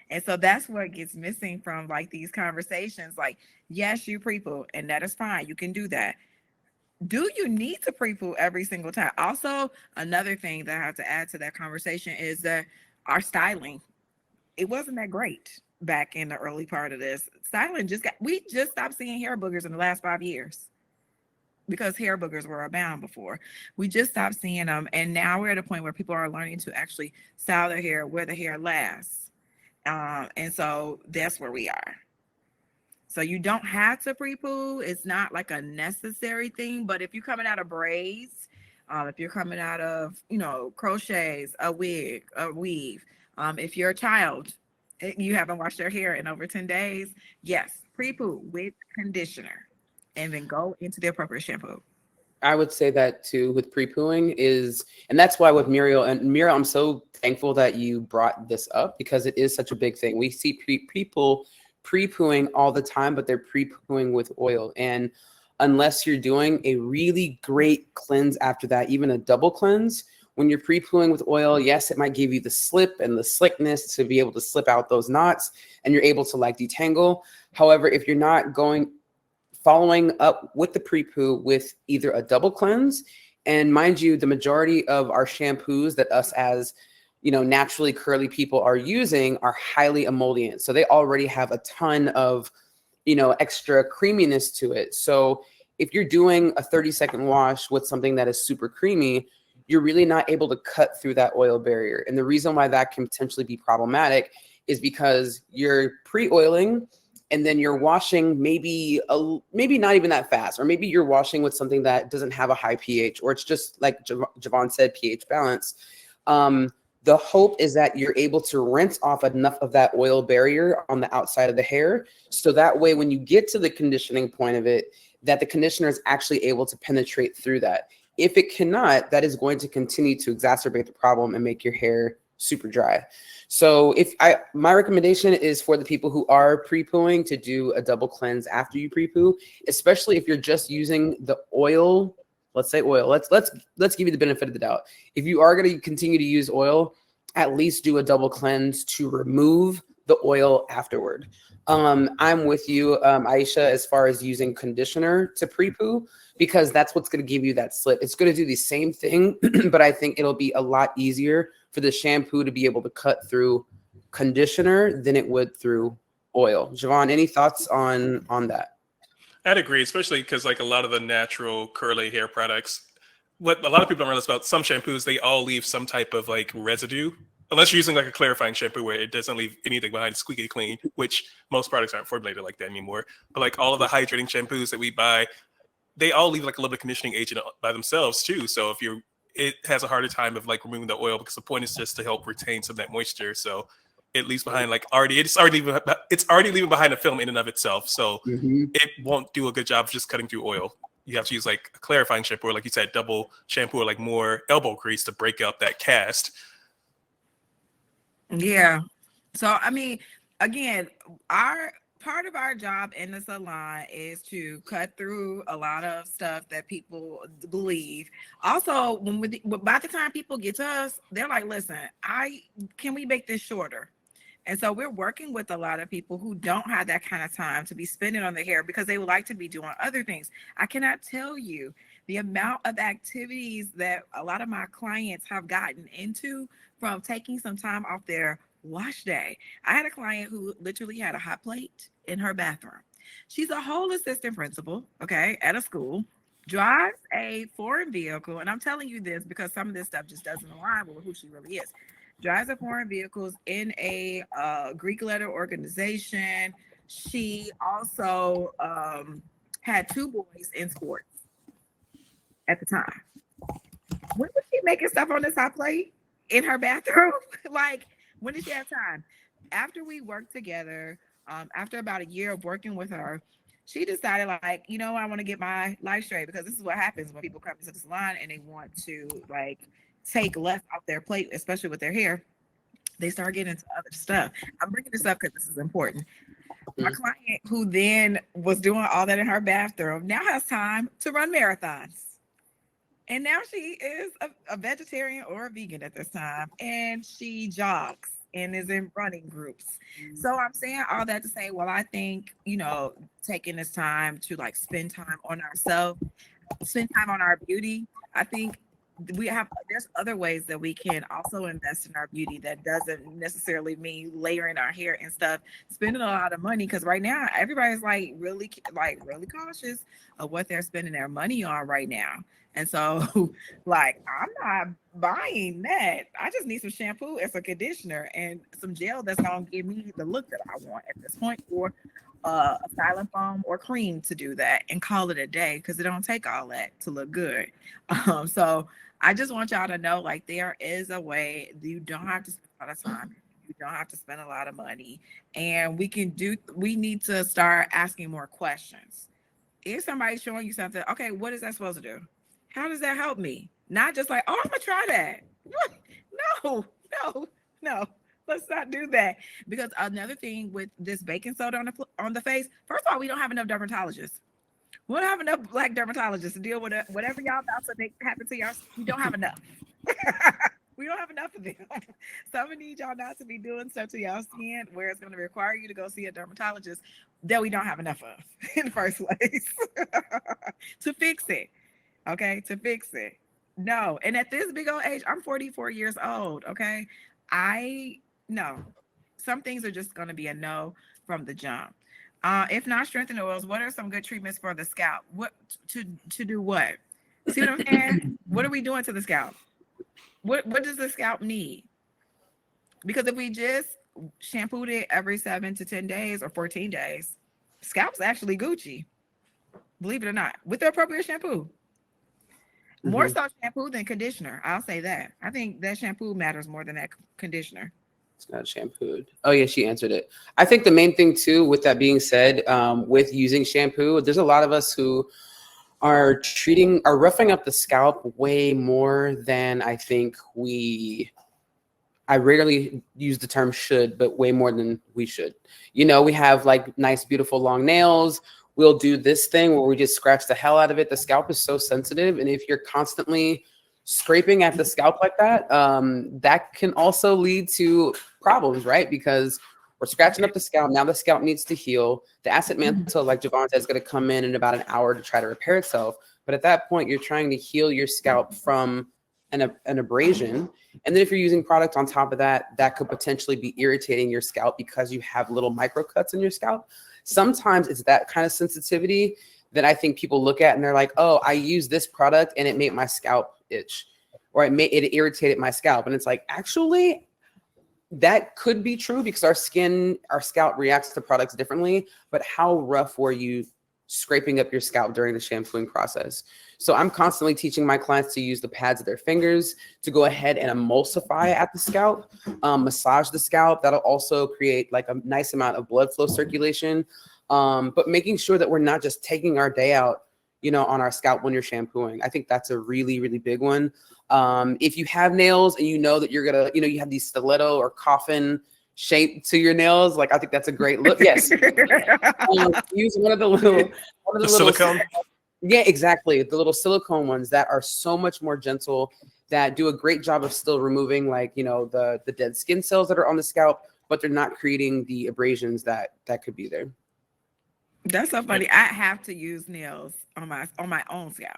And so that's what gets missing from like these conversations. Like, yes, you pre-poo, and that is fine. You can do that. Do you need to pre-poo every single time? Also, another thing that I have to add to that conversation is that our styling, it wasn't that great back in the early part of this. Styling we just stopped seeing hair boogers in the last 5 years, because hair boogers were abound before. We just stopped seeing them. And now we're at a point where people are learning to actually style their hair where the hair lasts. And so that's where we are. So you don't have to pre-poo. It's not like a necessary thing. But if you're coming out of braids, if you're coming out of, crochets, a wig, a weave, if you're a child, you haven't washed your hair in over 10 days, yes, pre-poo with conditioner, and then go into the appropriate shampoo. I would say that too with pre-pooing and that's why with Muriel, I'm so thankful that you brought this up, because it is such a big thing. We see people pre-pooing all the time, but they're pre-pooing with oil. And unless you're doing a really great cleanse after that, even a double cleanse, when you're pre-pooing with oil, yes, it might give you the slip and the slickness to be able to slip out those knots, and you're able to like detangle. However, if you're not following up with the pre-poo with either a double cleanse, and mind you, the majority of our shampoos that us as naturally curly people are using are highly emollient. So they already have a ton of extra creaminess to it. So if you're doing a 30-second wash with something that is super creamy, you're really not able to cut through that oil barrier. And the reason why that can potentially be problematic is because you're pre-oiling and then you're washing maybe not even that fast, or maybe you're washing with something that doesn't have a high pH, or it's just like Javon said, pH balance. The hope is that you're able to rinse off enough of that oil barrier on the outside of the hair. So that way, when you get to the conditioning point of it, that the conditioner is actually able to penetrate through that. If it cannot, that is going to continue to exacerbate the problem and make your hair super dry. So my recommendation is for the people who are pre-pooing to do a double cleanse after you pre-poo, especially if you're just using the oil. Let's say oil. Let's give you the benefit of the doubt. If you are going to continue to use oil, at least do a double cleanse to remove the oil afterward. I'm with you, Aisha, as far as using conditioner to pre-poo, because that's what's going to give you that slip. It's going to do the same thing, but I think it'll be a lot easier for the shampoo to be able to cut through conditioner than it would through oil. Javon, any thoughts on that? I'd agree, especially because like a lot of the natural curly hair products, what a lot of people don't realize about some shampoos, they all leave some type of like residue. Unless you're using like a clarifying shampoo where it doesn't leave anything behind, it's squeaky clean, which most products aren't formulated like that anymore. But like all of the hydrating shampoos that we buy, they all leave like a little bit of conditioning agent by themselves too. So it has a harder time of like removing the oil, because the point is just to help retain some of that moisture. So it leaves behind it's already leaving behind a film in and of itself. So it won't do a good job of just cutting through oil. You have to use like a clarifying shampoo, or like you said, double shampoo, or like more elbow grease to break up that cast. Yeah. So, I mean, again, part of our job in the salon is to cut through a lot of stuff that people believe. Also, by the time people get to us, they're like, listen, can we make this shorter? And so we're working with a lot of people who don't have that kind of time to be spending on their hair because they would like to be doing other things. I cannot tell you the amount of activities that a lot of my clients have gotten into from taking some time off their wash day. I had a client who literally had a hot plate in her bathroom. She's a whole assistant principal, okay, at a school, drives a foreign vehicle. And I'm telling you this because some of this stuff just doesn't align with who she really is. Drives a foreign vehicles in a Greek letter organization. She also had 2 boys in sports at the time. When was she making stuff on this hot plate in her bathroom? Like, when did she have time? After we worked together, after about a year of working with her, she decided, like, I want to get my life straight, because this is what happens when people come into the salon and they want to like take less off their plate, especially with their hair. They start getting into other stuff. I'm bringing this up because this is important. My client, who then was doing all that in her bathroom, now has time to run marathons. And now she is a vegetarian or a vegan at this time. And she jogs and is in running groups. So I'm saying all that to say, well, I think, taking this time to like spend time on ourselves, spend time on our beauty. I think there's other ways that we can also invest in our beauty that doesn't necessarily mean layering our hair and stuff, spending a lot of money, because right now everybody's like really cautious of what they're spending their money on right now. And so like, I'm not buying that. I just need some shampoo and some conditioner and some gel that's gonna give me the look that I want at this point, or a styling foam or cream to do that, and call it a day, because it don't take all that to look good. So I just want y'all to know, like, there is a way. You don't have to spend a lot of time. You don't have to spend a lot of money. And we need to start asking more questions. If somebody's showing you something, okay, what is that supposed to do? How does that help me? Not just like, oh, I'm gonna try that. No. Let's not do that. Because another thing with this baking soda on the face, first of all, we don't have enough dermatologists. We don't have enough Black dermatologists to deal with it. Whatever y'all about to make happen to y'all, we don't have enough. We don't have enough of them. So I'm gonna need y'all not to be doing stuff to y'all skin where it's gonna require you to go see a dermatologist that we don't have enough of in the first place to fix it. Okay, to fix it. No, and at this big old age, I'm 44 years old. Okay, no, some things are just gonna be a no from the jump. If not strengthening oils, what are some good treatments for the scalp? What to do what? See what I'm saying? What are we doing to the scalp? What does the scalp need? Because if we just shampooed it every 7 to 10 days or 14 days, scalp's actually Gucci. Believe it or not, with the appropriate shampoo. More so shampoo than conditioner. I'll say that. I think that shampoo matters more than that conditioner. It's not shampooed. Oh yeah, she answered it. I think the main thing too, with that being said, with using shampoo, there's a lot of us who are roughing up the scalp way more than I think I rarely use the term should, but way more than we should. You know, we have like nice, beautiful long nails. We'll do this thing where we just scratch the hell out of it. The scalp is so sensitive. And if you're constantly scraping at the scalp like that, that can also lead to problems, right? Because we're scratching up the scalp. Now the scalp needs to heal. The acid mantle, like Javon said, is going to come in about an hour to try to repair itself. But at that point, you're trying to heal your scalp from an abrasion. And then if you're using product on top of that, that could potentially be irritating your scalp because you have little micro cuts in your scalp. Sometimes it's that kind of sensitivity that I think people look at and they're like, oh, I used this product and it made my scalp itch, or it irritated my scalp. And it's like, actually, that could be true because our scalp reacts to products differently. But how rough were you scraping up your scalp during the shampooing process? So I'm constantly teaching my clients to use the pads of their fingers to go ahead and emulsify at the scalp, massage the scalp. That'll also create like a nice amount of blood flow circulation, but making sure that we're not just taking our day out, you know, on our scalp when you're shampooing. I think that's a really, really big one. If you have nails and you know that you're gonna, you know, you have these stiletto or coffin shape to your nails, like I think that's a great look. Yes. Use one of the little silicone. Yeah, exactly. The little silicone ones that are so much more gentle, that do a great job of still removing, like, you know, the dead skin cells that are on the scalp, but they're not creating the abrasions that could be there. That's so funny. I have to use nails on my own scalp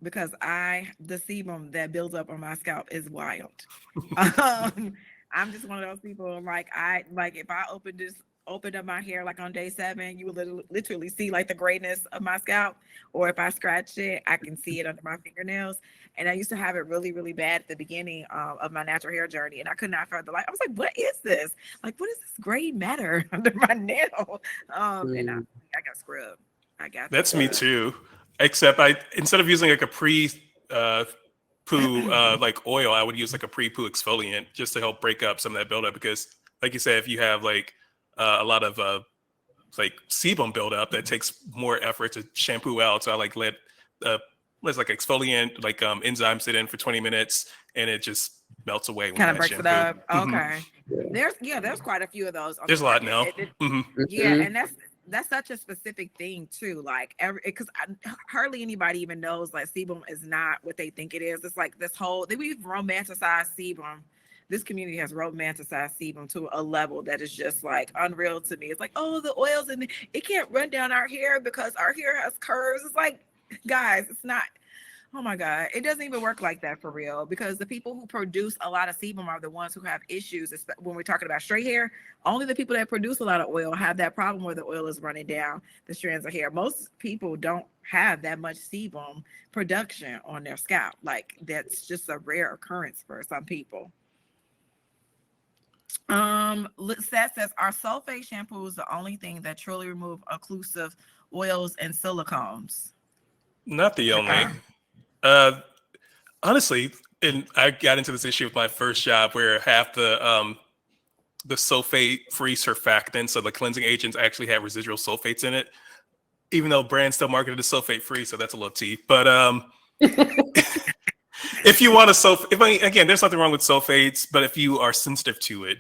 because the sebum that builds up on my scalp is wild. I'm just one of those people. Like if I opened up my hair like on day 7, you would literally see like the grayness of my scalp, or if I scratch it, I can see it under my fingernails. And I used to have it really, really bad at the beginning of my natural hair journey, and I could not find the light. I was like, "What is this? Like, what is this gray matter under my nail?" And I got scrubbed. That's me too. Except instead of using like a poo like oil, I would use like a pre-poo exfoliant just to help break up some of that buildup. Because, like you said, if you have like a lot of like sebum buildup, that takes more effort to shampoo out. So I like let's like exfoliant, like enzyme sit in for 20 minutes, and it just melts away. Kind of breaks shampoo. it up. Okay. There's quite a few of those. There's a lot now. Yeah, and that's such a specific thing too. Like because hardly anybody even knows like sebum is not what they think it is. It's like we've romanticized sebum. This community has romanticized sebum to a level that is just like unreal to me. It's like, oh, the oils and it can't run down our hair because our hair has curves. It's like, guys, it's not. Oh my God, it doesn't even work like that for real, because the people who produce a lot of sebum are the ones who have issues. When we're talking about straight hair, only the people that produce a lot of oil have that problem where the oil is running down the strands of hair. Most people don't have that much sebum production on their scalp. Like that's just a rare occurrence for some people. Seth says, are sulfate shampoos the only thing that truly remove occlusive oils and silicones? Not the only. Honestly, and I got into this issue with my first job where half the sulfate-free surfactants, so the cleansing agents, actually have residual sulfates in it, even though brands still marketed as sulfate-free, so that's a little tea. But if you want again, there's nothing wrong with sulfates, but if you are sensitive to it,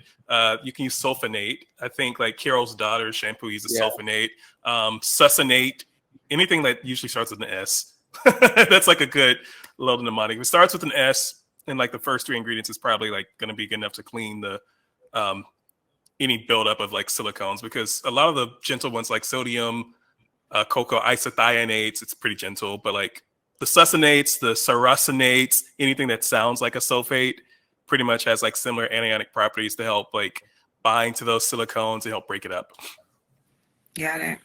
you can use sulfonate. I think like Carol's daughter's shampoo uses sulfonate, succinate, anything that usually starts with an S. That's like a good low mnemonic. If it starts with an S, and like the first 3 ingredients is probably like going to be good enough to clean the any buildup of like silicones, because a lot of the gentle ones like sodium, cocoa isothionates, it's pretty gentle, but like the succinates, the saracinates, anything that sounds like a sulfate pretty much has like similar anionic properties to help like bind to those silicones and help break it up. Got it.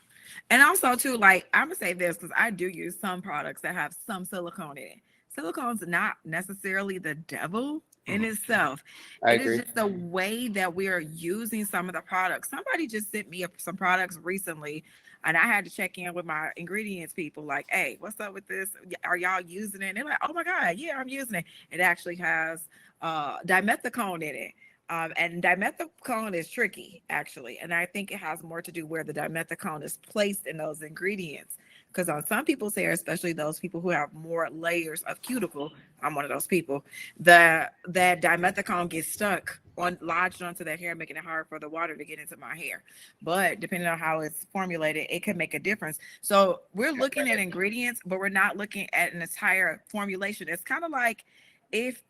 And also too, like I'm gonna say this because I do use some products that have some silicone in it. Silicone's not necessarily the devil in itself. I It is agree. just the way that we are using some of the products. Somebody just sent me some products recently, and I had to check in with my ingredients people, like, hey, what's up with this? Are y'all using it? And they're like, oh my God, yeah, I'm using it. It actually has dimethicone in it. And dimethicone is tricky, actually. And I think it has more to do where the dimethicone is placed in those ingredients. Because on some people's hair, especially those people who have more layers of cuticle, I'm one of those people, that dimethicone gets stuck on lodged onto their hair, making it hard for the water to get into my hair. But depending on how it's formulated, it can make a difference. So we're looking at ingredients, but we're not looking at an entire formulation. It's kind of like if,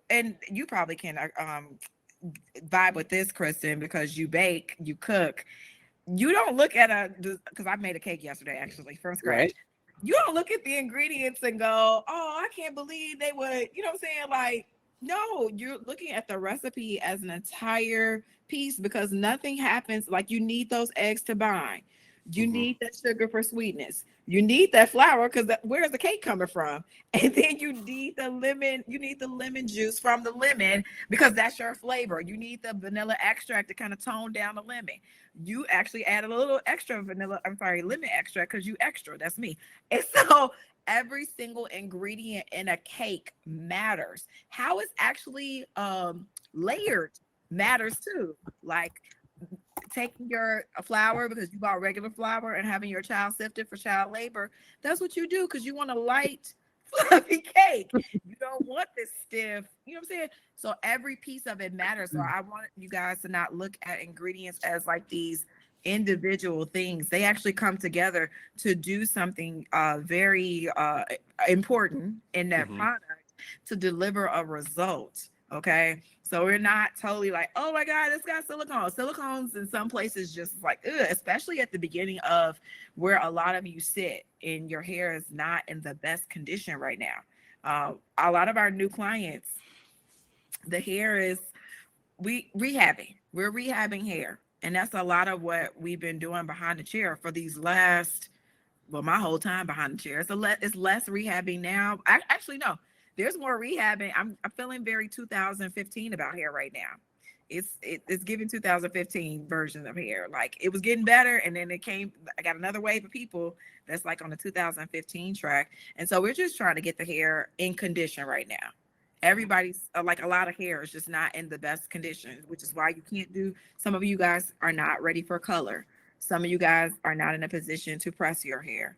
and you probably can vibe with this, Kristen, because you bake, you cook. You don't look at because I made a cake yesterday, actually, from scratch. Right. You don't look at the ingredients and go, oh, I can't believe they would, you know what I'm saying? Like, no, you're looking at the recipe as an entire piece because nothing happens. Like, you need those eggs to bind. You need that sugar for sweetness. You need that flour because where's the cake coming from? And then you need the lemon. You need the lemon juice from the lemon because that's your flavor. You need the vanilla extract to kind of tone down the lemon. You actually add a little extra lemon extract because you extra. That's me. And so every single ingredient in a cake matters. How it's actually layered matters too. Like taking your flour because you bought regular flour and having your child sifted for child labor. That's what you do because you want a light, fluffy cake. You don't want this stiff, you know what I'm saying? So every piece of it matters. So I want you guys to not look at ingredients as like these individual things. They actually come together to do something very important in that product to deliver a result. Okay. So we're not totally like, oh my God, it's got silicone. Silicones in some places just like, ugh, especially at the beginning of where a lot of you sit and your hair is not in the best condition right now. A lot of our new clients, the hair is we're rehabbing hair. And that's a lot of what we've been doing behind the chair for these last, well, my whole time behind the chair. It's less rehabbing now. Actually, no, there's more rehabbing. I'm feeling very 2015 about hair right now. It's giving 2015 version of hair. Like it was getting better, and then I got another wave of people that's like on the 2015 track. And so we're just trying to get the hair in condition right now. Everybody's like a lot of hair is just not in the best condition, which is why you can't do. Some of you guys are not ready for color. Some of you guys are not in a position to press your hair.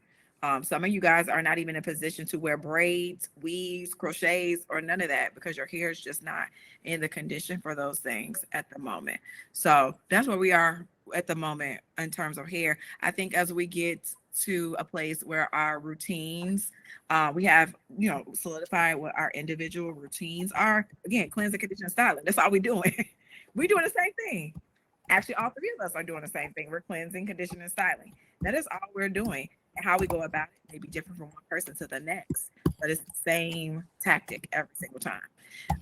Some of you guys are not even in a position to wear braids, weaves, crochets, or none of that because your hair is just not in the condition for those things at the moment. So that's where we are at the moment in terms of hair. I think as we get to a place where our routines, we have, solidified what our individual routines are. Again, cleansing, conditioning, styling. That's all we're doing. We're doing the same thing. Actually, all three of us are doing the same thing. We're cleansing, conditioning, styling. That is all we're doing. And how we go about it may be different from one person to the next, but it's the same tactic every single time.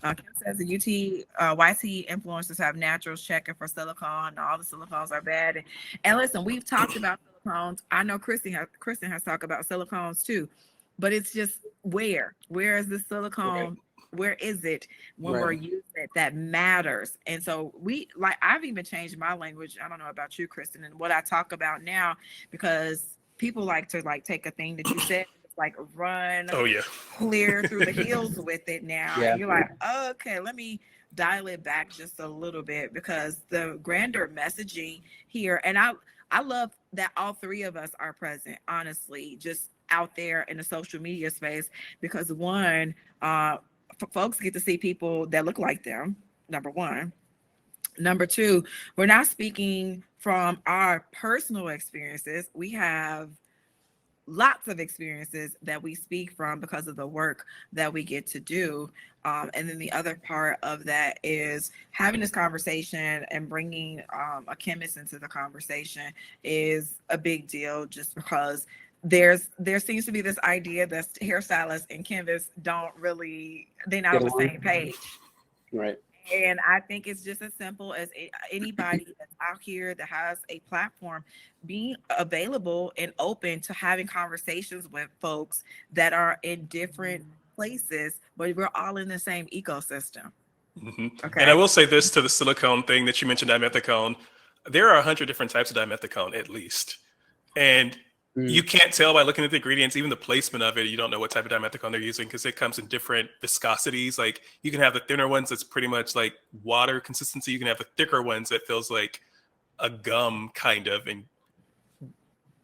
Kim says the YT influencers have naturals checking for silicone. All the silicones are bad. And listen, we've talked about silicones. I know Kristen has talked about silicones too, but it's just where is the silicone? Okay. Where is it when we're using it that matters? And so I've even changed my language. I don't know about you, Kristen, and what I talk about now, because people like to take a thing that you said, like run clear through the heels with it now. Yeah. And you're like, okay, let me dial it back just a little bit because the grander messaging here, and I love that all three of us are present, honestly, just out there in the social media space, because one, folks get to see people that look like them, number one. Number two, we're not speaking from our personal experiences. We have lots of experiences that we speak from because of the work that we get to do. And then the other part of that is having this conversation and bringing a chemist into the conversation is a big deal, just because there seems to be this idea that hairstylists and chemists they're not on the same page. Right. And I think it's just as simple as anybody that's out here that has a platform being available and open to having conversations with folks that are in different places, but we're all in the same ecosystem. Hmm. And I Okay. will say this to the silicone thing that you mentioned, dimethicone. There are 100 different types of dimethicone at least. And you Mm. can't tell by looking at the ingredients, even the placement of it. You don't know what type of dimethicone they're using because it comes in different viscosities. Like you can have the thinner ones that's pretty much like water consistency. You can have the thicker ones that feels like a gum kind of. And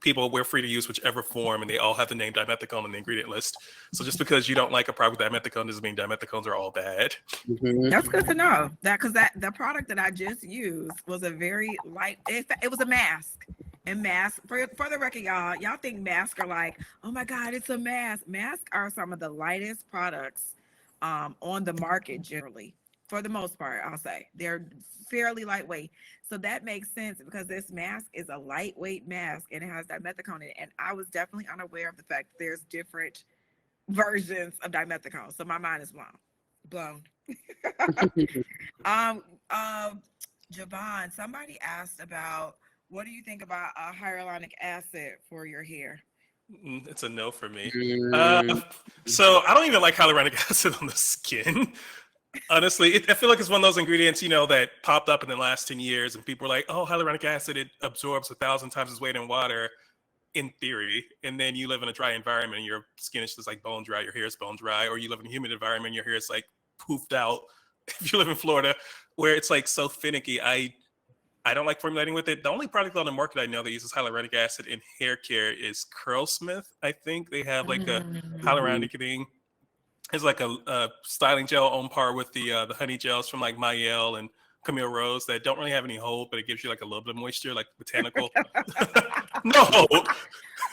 people, we're free to use whichever form, and they all have the name dimethicone on the ingredient list. So just because you don't like a product with dimethicone doesn't mean dimethicones are all bad. Mhm. That's good to know that because that the product that I just used was a very light. It was a mask, and mask for the record, y'all think masks are like, oh my god, it's a mask. Masks are some of the lightest products on the market generally. For the most part, I'll say they're fairly lightweight. So that makes sense because this mask is a lightweight mask and it has dimethicone in it. And I was definitely unaware of the fact that there's different versions of dimethicone. So my mind is blown. Um, um, Javon, somebody asked about what do you think about hyaluronic acid for your hair? It's a no for me. Mm. So I don't even like hyaluronic acid on the skin. Honestly, I feel like it's one of those ingredients, that popped up in the last 10 years, and people are like, oh, hyaluronic acid, it absorbs 1,000 times its weight in water, in theory. And then you live in a dry environment and your skin is just like bone dry, your hair is bone dry, or you live in a humid environment, your hair is like poofed out. If you live in Florida, where it's like so finicky, I don't like formulating with it. The only product on the market I know that uses hyaluronic acid in hair care is Curlsmith. I think they have like a Mm. Mhm. hyaluronic thing. It's like a styling gel on par with the honey gels from like Mayel and Camille Rose that don't really have any hold, but it gives you like a little bit of moisture, like botanical. No hold,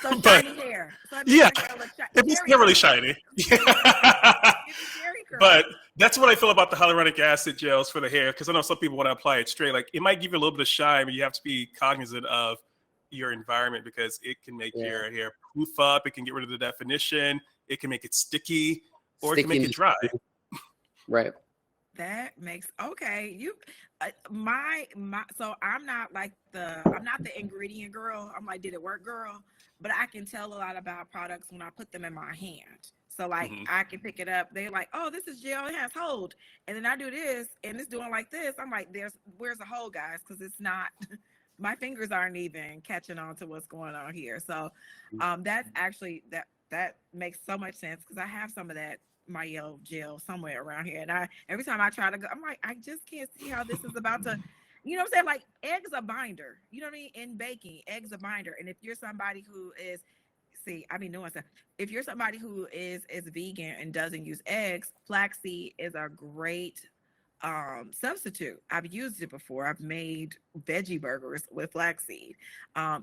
So but shiny hair. So it makes yeah, your hair look shiny. it makes Jerry it really curl. shiny. Yeah. Give me Jerry curl. But that's what I feel about the hyaluronic acid gels for the hair, because I know some people want to apply it straight. Like it might give you a little bit of shine, but you have to be cognizant of your environment because it can make Yeah. your hair poof up. It can get rid of the definition. It can make it sticky, or it can make it Stickiness. dry. Right. That makes okay. You, my. So I'm not the ingredient girl. I'm like, did it work, girl? But I can tell a lot about products when I put them in my hand. So like Hmm. I can pick it up. They're like, oh, this is gel. It has hold. And then I do this, and it's doing like this. I'm like, where's the hold, guys? Because it's not. My fingers aren't even catching on to what's going on here. So, that's actually that makes so much sense because I have some of that my yellow gel somewhere around here. And I every time I try to go, I'm like, I just can't see how this is about to, you know what I'm saying? Like eggs a binder. You know what I mean? In baking, eggs a binder. And if you're somebody who is see, I mean no one said if you're somebody who is vegan and doesn't use eggs, flaxseed is a great substitute. I've used it before. I've made veggie burgers with flaxseed.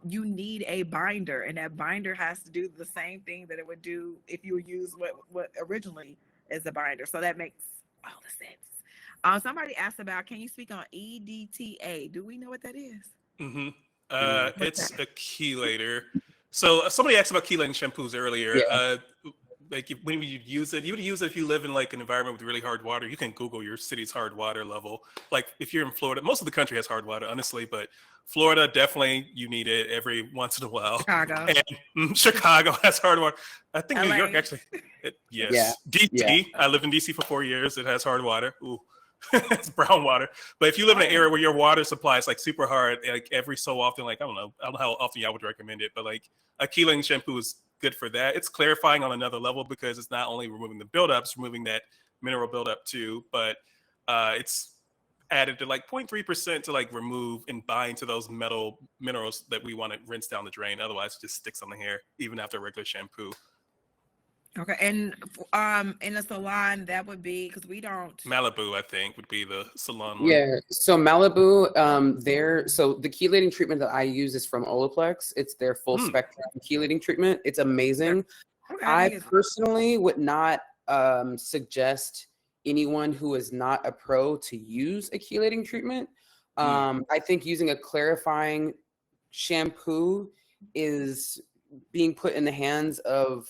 You need a binder, and that binder has to do the same thing that it would do if you use what originally is a binder. So that makes all the sense. Somebody asked about, can you speak on EDTA? Do we know what that is? Hmm. Mm. What's It's that? a chelator. So somebody asked about chelating shampoos earlier. Yeah. Like when you use it, you would use it if you live in like an environment with really hard water. You can Google your city's hard water level. Like if you're in Florida, most of the country has hard water, honestly, but Florida definitely you need it every once in a while. Chicago, And Chicago has hard water. I think New York LA. actually. Yeah. Yes, Yeah. DC. I lived in DC for 4 years. It has hard water. Ooh. It's brown water. But if you live in an Oh, area where your water supply is like super hard, like every so often, like I don't know how often y'all would recommend it, but like a chelating shampoo is good for that. It's clarifying on another level because it's not only removing the buildup, it's removing that mineral buildup too. But it's added to like 0.3% to like remove and bind to those minerals that we want to rinse down the drain. Otherwise, it just sticks on the hair even after regular shampoo. okay. And in a salon, that would be because we don't. Malibu, I think, would be the salon one. Yeah. So Malibu, so the chelating treatment that I use is from Olaplex. It's their full Hmm. spectrum chelating treatment. It's Okay, amazing. okay, I I use it. personally would not suggest anyone who is not a pro to use a chelating treatment. Hmm. I think using a clarifying shampoo is being put in the hands of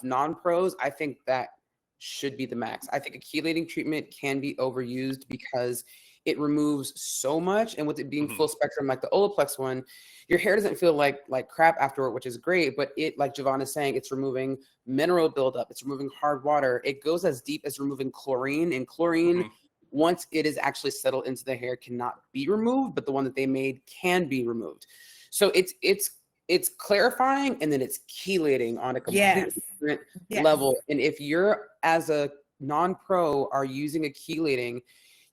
non-pros. I think that should be the max. I think a chelating treatment can be overused because it removes so much, and with it being full spectrum like the Olaplex one, your hair doesn't feel like crap afterward, which is great. But it, like Javon is saying, it's removing mineral buildup, it's removing hard water. It goes as deep as removing chlorine, and chlorine, once it is actually settled into the hair, cannot be removed, but the one that they made can be removed. So it's clarifying, and then it's chelating on a completely different level. And if you're, as a non-pro, are using a chelating,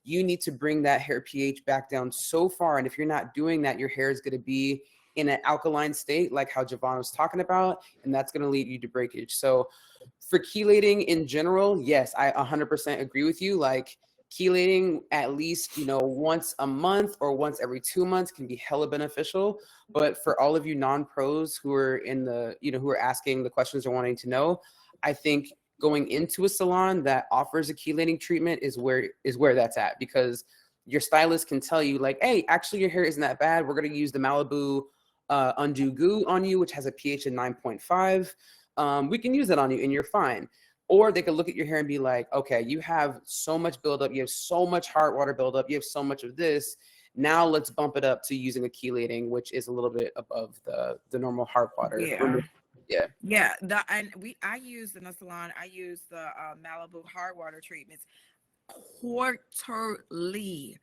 you need to bring that hair pH back down so far. And if you're not doing that, your hair is going to be in an alkaline state, like how Javon was talking about, and that's going to lead you to breakage. So for chelating in general, yes, I 100% agree with you. Like, chelating at least, once a month or once every 2 months can be hella beneficial. But for all of you non-pros who are in the, who are asking the questions or wanting to know, I think going into a salon that offers a chelating treatment is where that's at, because your stylist can tell you like, hey, actually your hair isn't that bad. We're going to use the Malibu Undo Goo on you, which has a pH of 9.5. We can use that on you and you're fine. Or they could look at your hair and be like, okay, you have so much buildup, you have so much hard water buildup, you have so much of this. Now let's bump it up to using a chelating, which is a little bit above the normal hard water. I use in the salon, I use the Malibu hard water treatments quarterly.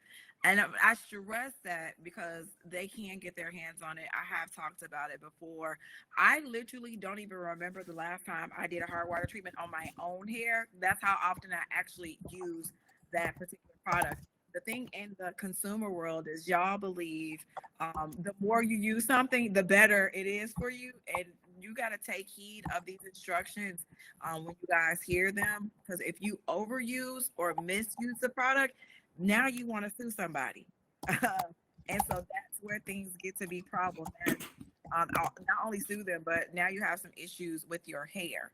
And I stress that because they can get their hands on it. I have talked about it before. I literally don't even remember the last time I did a hard water treatment on my own hair. That's how often I actually use that particular product. The thing in the consumer world is y'all believe the more you use something, the better it is for you. And you got to take heed of these instructions when you guys hear them. Because if you overuse or misuse the product, now you want to sue somebody. And so that's where things get to be problematic. Not only sue them, but now you have some issues with your hair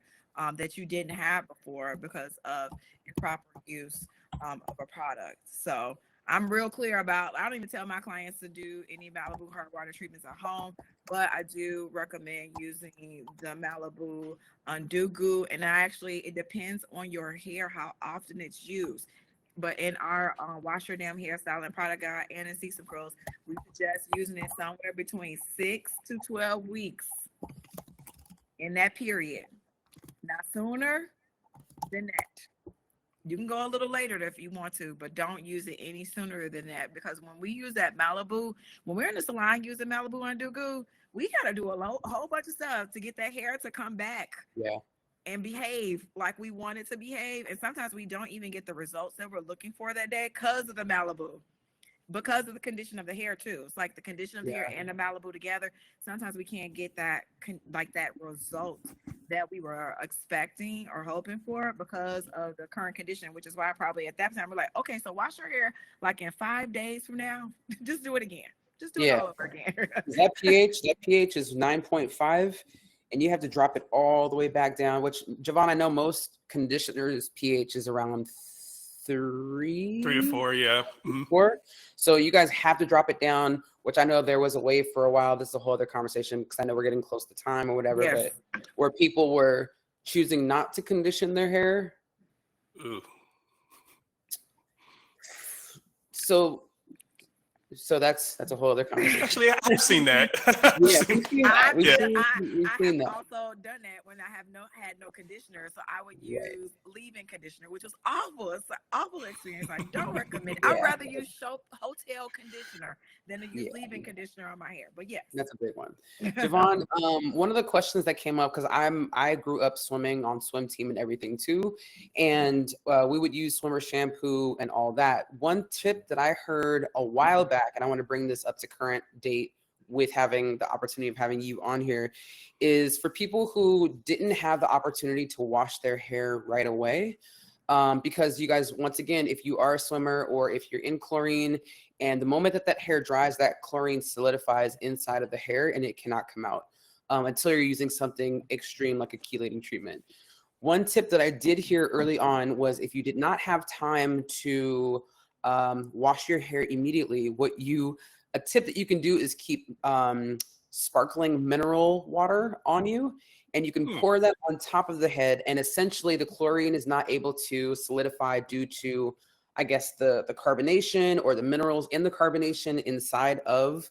that you didn't have before because of improper use of a product. So I'm real clear about, I don't even tell my clients to do any Malibu hard water treatments at home, but I do recommend using the Malibu Undo Goo. And it depends on your hair, how often it's used. But in our Wash Your Damn Hairstyle and Product Guide and in SeeSomeCurls, we suggest using it somewhere between 6 to 12 weeks in that period. Not sooner than that. You can go a little later if you want to, but don't use it any sooner than that, because when we use that Malibu, when we're in the salon using Malibu Undo Goo, we got to do a whole bunch of stuff to get that hair to come back. Yeah. And behave like we want it to behave. And sometimes we don't even get the results that we're looking for that day because of the Malibu, because of the condition of the hair too. It's like the condition of the hair and the Malibu together. Sometimes we can't get that result that we were expecting or hoping for because of the current condition, which is why probably at that time we're like, okay, so wash your hair like in 5 days from now. Just do it again. Just do it all over again. that pH is 9.5. And you have to drop it all the way back down, which, Javon, I know most conditioners' pH is around 3 to 4, yeah. 4. So you guys have to drop it down, which I know there was a way for a while. This is a whole other conversation because I know we're getting close to time or whatever, but where people were choosing not to condition their hair. Ooh. So that's a whole other conversation. Actually, I've seen that. I've also done that when I had no conditioner. So I would use leave-in conditioner, which was awful. It's an awful experience. I don't recommend it. I'd rather use hotel conditioner than to use leave-in conditioner on my hair. But yes. That's a big one. Javon, one of the questions that came up, because I grew up swimming on swim team and everything too. And we would use swimmer shampoo and all that. One tip that I heard a while back, and I want to bring this up to current date with having the opportunity of having you on here, is for people who didn't have the opportunity to wash their hair right away. Because you guys, once again, if you are a swimmer or if you're in chlorine, and the moment that hair dries, that chlorine solidifies inside of the hair and it cannot come out until you're using something extreme like a chelating treatment. One tip that I did hear early on was if you did not have time to wash your hair immediately, a tip that you can do is keep sparkling mineral water on you, and you can pour that on top of the head, and essentially the chlorine is not able to solidify due to, I guess, the carbonation or the minerals in the carbonation inside of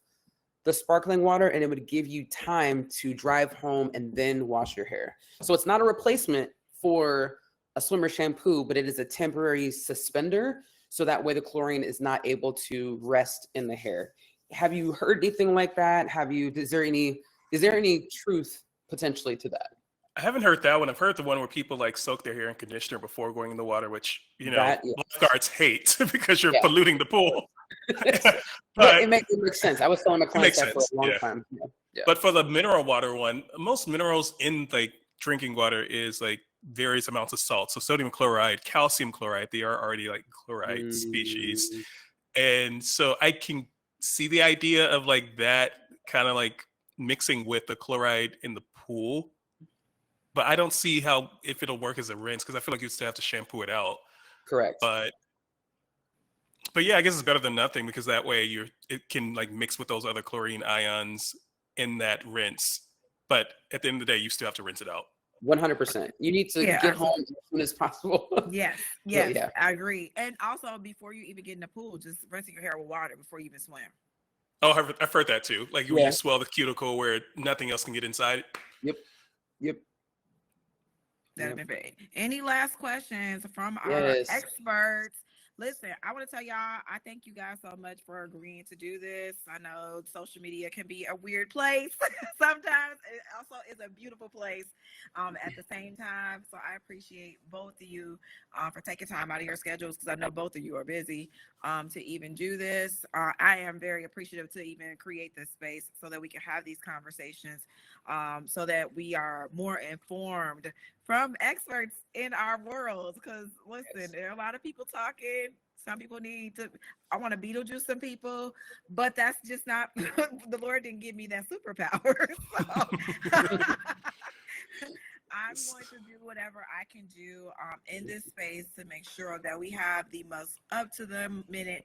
the sparkling water, and it would give you time to drive home and then wash your hair. So it's not a replacement for a swimmer shampoo, but it is a temporary suspender, so that way the chlorine is not able to rest in the hair. Have you heard anything like that? Is there any truth potentially to that? I haven't heard that one. I've heard the one where people like soak their hair in conditioner before going in the water, which, you know, lifeguards hate because you're polluting the pool. But it makes sense. I was telling my clients that for a long time. Yeah. But for the mineral water one, most minerals in like drinking water is like various amounts of salt. So sodium chloride, calcium chloride, they are already like chloride species. And so I can see the idea of like that kind of like mixing with the chloride in the pool. But I don't see how, if it'll work as a rinse, because I feel like you still have to shampoo it out. Correct. But yeah, I guess it's better than nothing, because that way it can like mix with those other chlorine ions in that rinse. But at the end of the day, you still have to rinse it out. 100%. You need to get home as soon as possible. Yes, I agree. And also, before you even get in the pool, just rinsing your hair with water before you even swim. Oh, I've heard that too. Like you swell the cuticle where nothing else can get inside. Yep. That'd be great. Any last questions from our experts? Listen, I want to tell y'all, I thank you guys so much for agreeing to do this. I know social media can be a weird place. Sometimes it also is a beautiful place at the same time. So I appreciate both of you for taking time out of your schedules, because I know both of you are busy to even do this. I am very appreciative to even create this space so that we can have these conversations, so that we are more informed from experts in our world. Because listen, there are a lot of people talking. Some people I want to Beetlejuice some people, but that's just not, the Lord didn't give me that superpower. So I'm going to do whatever I can do in this space to make sure that we have the most up to the minute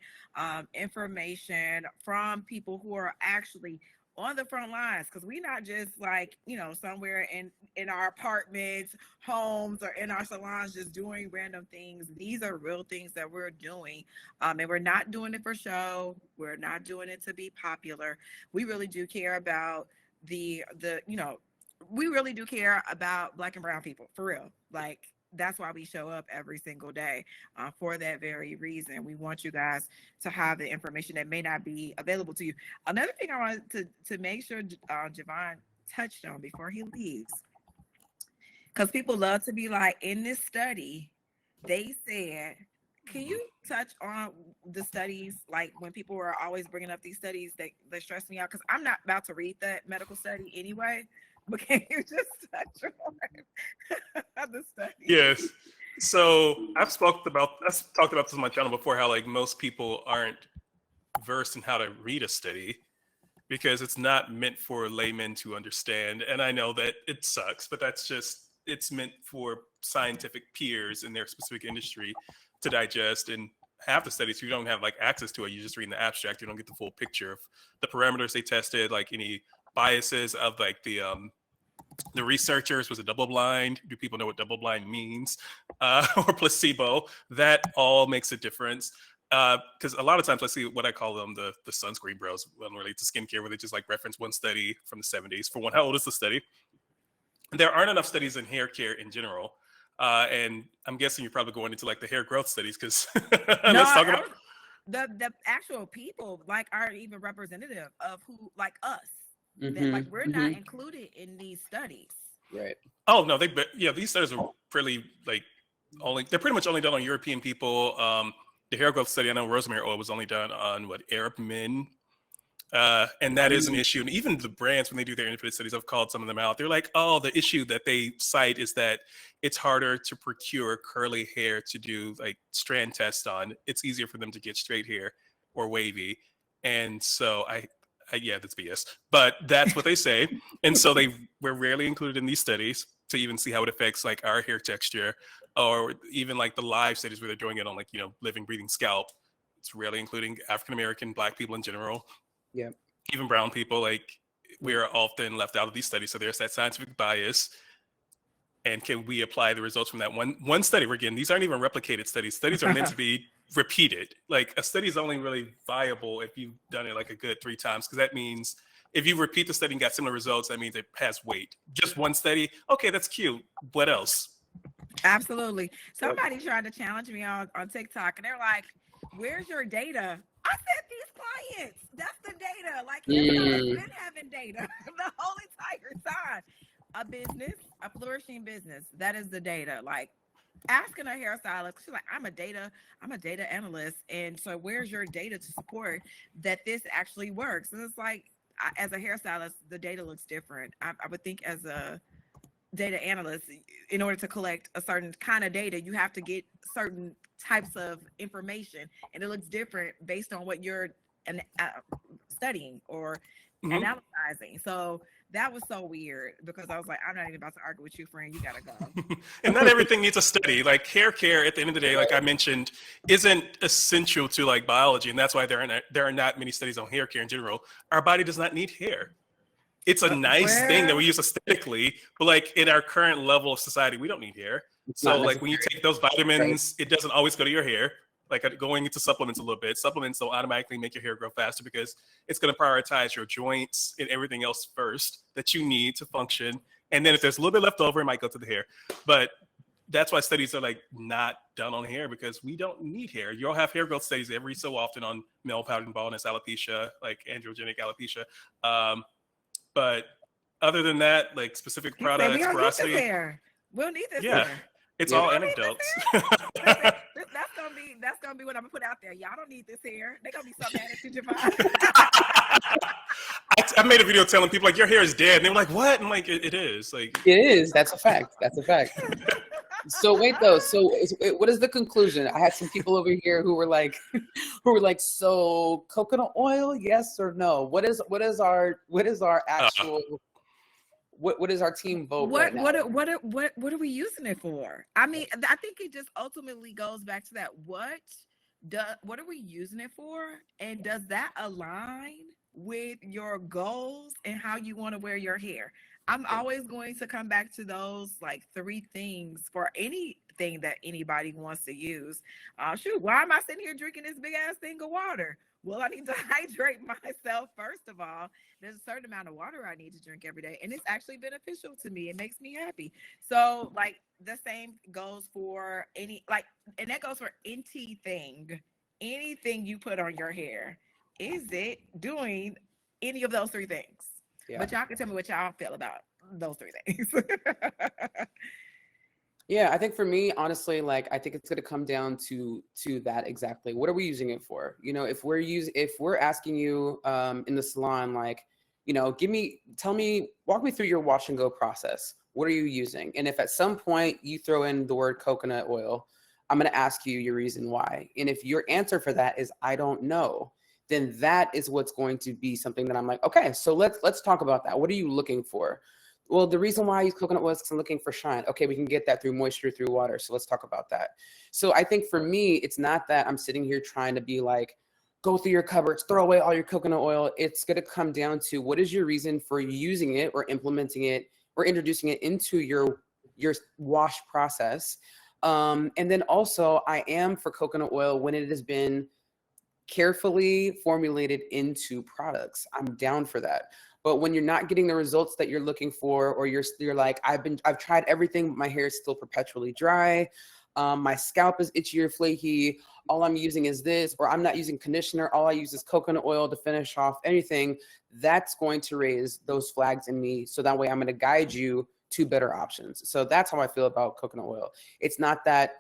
information from people who are actually on the front lines, because we're not just like, somewhere in our apartments, homes, or in our salons just doing random things. These are real things that we're doing, and we're not doing it for show. We're not doing it to be popular. We really do care about we really do care about Black and brown people, for real. Like, that's why we show up every single day, for that very reason. We want you guys to have the information that may not be available to you. Another thing I wanted to make sure Javon touched on before he leaves, because people love to be like, in this study, they said, can you touch on the studies? Like, when people were always bringing up these studies, that stress me out, because I'm not about to read that medical study anyway. But can you just touch on the study? Yes. So I've talked about this on my channel before, how like most people aren't versed in how to read a study, because it's not meant for laymen to understand. And I know that it sucks, but it's meant for scientific peers in their specific industry to digest. And half the studies, you don't have like access to it. You just read the abstract. You don't get the full picture of the parameters they tested, like any biases of like the researchers. Was it double blind? Do people know what double blind means? Or placebo? That all makes a difference. Because a lot of times I see what I call them the sunscreen bros when it relates to skincare, where they just like reference one study from the 70s. For one, how old is the study? There aren't enough studies in hair care in general. And I'm guessing you're probably going into like the hair growth studies, because let's talk about the actual people like aren't even representative of who, like us. That, like, we're not included in these studies. Right. Oh no, these studies are pretty like they're pretty much only done on European people. The hair growth study, I know rosemary oil was only done on Arab men. And that is an issue. And even the brands, when they do their independent studies, I've called some of them out. They're like, oh, the issue that they cite is that it's harder to procure curly hair to do like strand tests on. It's easier for them to get straight hair or wavy. And so that's BS, but that's what they say. And so we're rarely included in these studies to even see how it affects like our hair texture, or even like the live studies where they're doing it on like, living, breathing scalp. It's rarely including African-American, Black people in general. Yeah. Even brown people. Like, we are often left out of these studies. So there's that scientific bias. And can we apply the results from that one study? Again, these aren't even replicated studies. Studies are meant to be repeated. Like a study is only really viable if you've done it like a good 3 times, because that means if you repeat the study and got similar results, that means it has weight. Just one study, okay, that's cute. What else? Absolutely. Somebody tried to challenge me on TikTok, and they're like, "Where's your data?" I said, "These clients, that's the data. Like, everybody's been having data the whole entire time. A business, a flourishing business, that is the data. Like, asking a hairstylist, she's like, I'm a data analyst, and so where's your data to support that this actually works?" And it's like, as a hairstylist, the data looks different. I would think as a data analyst, in order to collect a certain kind of data, you have to get certain types of information, and it looks different based on what you're studying or analyzing. So that was so weird, because I was like, I'm not even about to argue with you, friend. You gotta go. And not everything needs a study. Like hair care, at the end of the day, like I mentioned, isn't essential to like biology, and that's why there are not many studies on hair care in general. Our body does not need hair. It's a nice thing that we use aesthetically, but like in our current level of society, we don't need hair. So like when you take those vitamins, it doesn't always go to your hair. Like going into supplements a little bit. Supplements don't automatically make your hair grow faster, because it's going to prioritize your joints and everything else first that you need to function. And then if there's a little bit left over, it might go to the hair. But that's why studies are like not done on hair, because we don't need hair. You'll have hair growth studies every so often on male pattern baldness, alopecia, like androgenic alopecia. But other than that, like specific products, porosity. We'll need this hair. It's all anecdotes. That's gonna be what I'm gonna put out there. Y'all don't need this hair. They're gonna be so mad at you, Javon. I made a video telling people like your hair is dead, and they were like, "What?" I'm like, "It is. Like it is. That's a fact. That's a fact." So wait though. So what is the conclusion? I had some people over here who were like, "So coconut oil, yes or no? What is our actual?" What is our team vote right now? What are we using it for? I mean, I think it just ultimately goes back to that. What are we using it for? And does that align with your goals and how you want to wear your hair? I'm always going to come back to those like 3 things for anything that anybody wants to use. Shoot, why am I sitting here drinking this big ass thing of water? Well, I need to hydrate myself first of all. There's a certain amount of water I need to drink every day, and it's actually beneficial to me. It makes me happy. So like the same goes for and that goes for anything you put on your hair. Is it doing any of those 3 things? Yeah. But y'all can tell me what y'all feel about those 3 things. Yeah, I think for me, honestly, like I think it's gonna come down to that exactly. What are we using it for? You know, if we're asking you in the salon, like, you know, walk me through your wash and go process. What are you using? And if at some point you throw in the word coconut oil, I'm gonna ask you your reason why. And if your answer for that is I don't know, then that is what's going to be something that I'm like, okay, so let's talk about that. What are you looking for? Well, the reason why I use coconut oil is because I'm looking for shine. Okay, we can get that through moisture, through water. So let's talk about that. So I think for me, it's not that I'm sitting here trying to be like, go through your cupboards, throw away all your coconut oil. It's going to come down to what is your reason for using it or implementing it or introducing it into your wash process. And then also I am for coconut oil when it has been carefully formulated into products. I'm down for that. But when you're not getting the results that you're looking for, or you're like, I've tried everything, but my hair is still perpetually dry. My scalp is itchy or flaky. All I'm using is this, or I'm not using conditioner. All I use is coconut oil to finish off anything. That's going to raise those flags in me. So that way I'm going to guide you to better options. So that's how I feel about coconut oil. It's not that,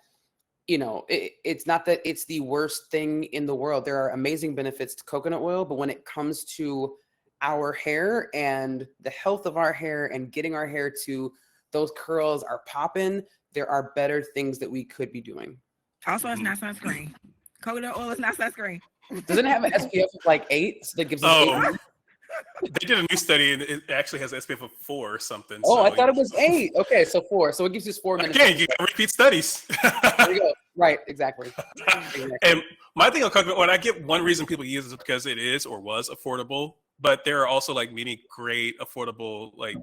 you know, it's not that it's the worst thing in the world. There are amazing benefits to coconut oil, but when it comes to our hair and the health of our hair and getting our hair to those curls are popping, there are better things that we could be doing. Also, it's not sunscreen. Coconut oil is not sunscreen. Doesn't it have an SPF of like 8? So that gives us 8. They did a new study and it actually has an SPF of 4 or something. Oh, so I thought it was 8. Okay, so 4. So it gives us 4 minutes. Again, you got repeat studies. There we go. Right, exactly. And my thing on coconut oil, I get one reason people use it is because it is or was affordable, but there are also like many great affordable like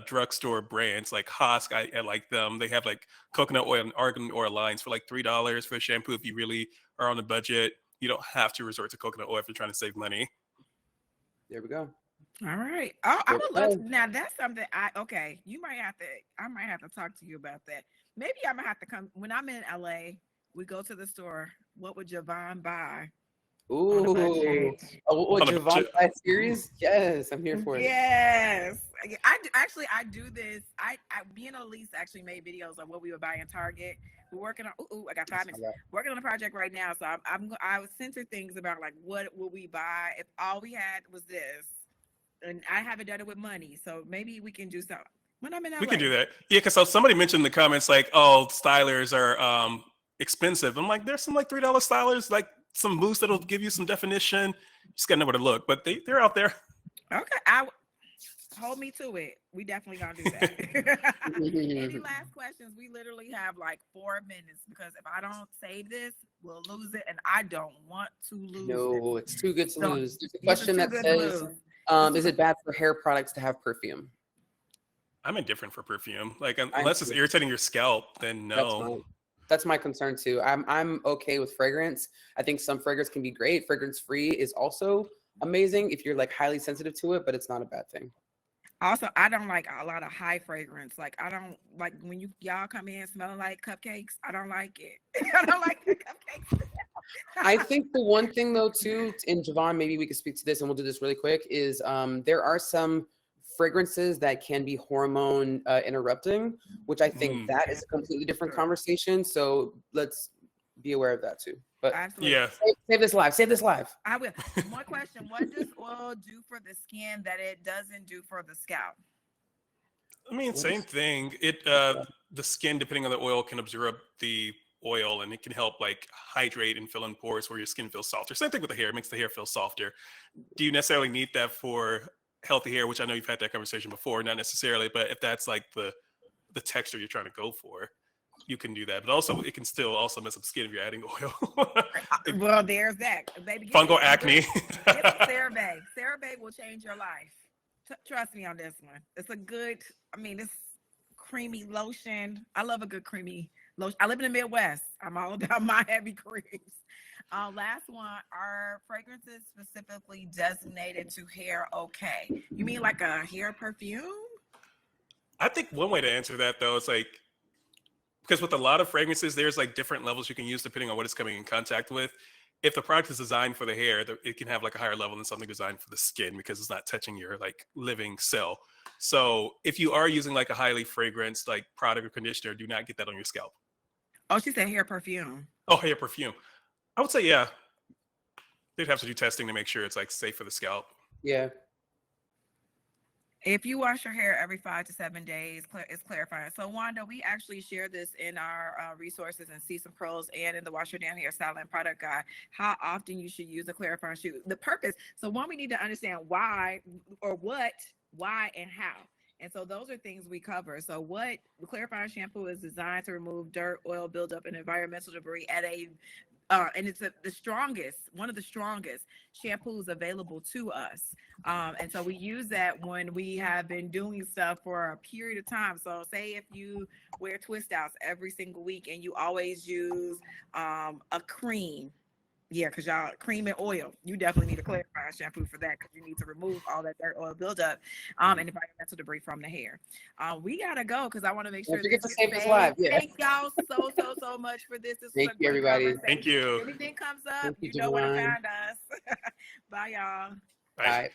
drugstore brands like Hosk. I like them. They have like coconut oil and argan oil lines for like $3 for a shampoo. If you really are on a budget, you don't have to resort to coconut oil if you're trying to save money. There we go. All right. Oh, I would love to, now that's something I might have to talk to you about that. Maybe I'm gonna have to come when I'm in LA. We go to the store. What would Javon buy? Ooh. Oh, Javon series? Yes, I'm here for it. Yes. I do this. Me and Elise actually made videos on what we would buy in Target. We're working on I got 5 minutes. Working on a project right now. So I would censor things about like what would we buy if all we had was this. And I haven't done it with money. So maybe we can do something. When I'm in LA. We can do that. Yeah, because so somebody mentioned in the comments like, oh, stylers are expensive. I'm like, there's some like $3 stylers, like some boost that'll give you some definition. You just gotta know where to look, but they're out there. Okay, hold me to it. We definitely gonna do that. Any last questions? We literally have like 4 minutes because if I don't save this, we'll lose it, and I don't want to lose it. No, it's too good to lose. There's a question that says, is it bad for hair products to have perfume? I'm indifferent for perfume. Like unless it's irritating your scalp, then no. That's my concern too. I'm okay with fragrance. I think some fragrance can be great. Fragrance free is also amazing if you're like highly sensitive to it, but it's not a bad thing. Also, I don't like a lot of high fragrance. Like I don't like when y'all come in smelling like cupcakes. I don't like it. I don't like the cupcakes. I think the one thing though too, and Javon, maybe we could speak to this and we'll do this really quick, is there are some fragrances that can be hormone interrupting, which I think that is a completely different conversation. So let's be aware of that too. But absolutely. Yeah, save this live. Save this live. I will. One question: what does oil do for the skin that it doesn't do for the scalp? I mean, same thing. The skin, depending on the oil, can absorb the oil, and it can help like hydrate and fill in pores where your skin feels softer. Same thing with the hair; it makes the hair feel softer. Do you necessarily need that for healthy hair, which I know you've had that conversation before, not necessarily, but if that's like the texture you're trying to go for, you can do that. But also it can still also mess up skin if you're adding oil. Well, there's that. Baby, fungal acne. CeraVe. CeraVe will change your life. Trust me on this one. It's a good, this creamy lotion. I love a good creamy lotion. I live in the Midwest. I'm all about my heavy creams. Last one, are fragrances specifically designated to hair okay? You mean like a hair perfume? I think one way to answer that though is like, because with a lot of fragrances, there's like different levels you can use depending on what it's coming in contact with. If the product is designed for the hair, it can have like a higher level than something designed for the skin because it's not touching your like living cell. So if you are using like a highly fragranced like product or conditioner, do not get that on your scalp. Oh, she said hair perfume. Oh, hair perfume. I would say, yeah. They'd have to do testing to make sure it's like safe for the scalp. Yeah. If you wash your hair every 5 to 7 days, it's clarifying. So Wanda, we actually share this in our resources and SeeSomeCurls and in the Wash Your Damn Hair Style and Product Guide, how often you should use a clarifying shampoo. The purpose. So one, we need to understand why or what, why, and how. And so those are things we cover. So what the clarifying shampoo is designed to remove dirt, oil buildup, and environmental debris at a and it's one of the strongest shampoos available to us. And so we use that when we have been doing stuff for a period of time. So say if you wear twist outs every single week and you always use a cream. Yeah, because y'all cream and oil. You definitely need a clarifying shampoo for that because you need to remove all that dirt, oil buildup, and environmental debris from the hair. We gotta go because I want to make sure. Forget to save this live. Yeah. Thank y'all so much for this. Thank you, everybody. Thank you. If anything comes up, you know where to find us. Bye, y'all. Bye.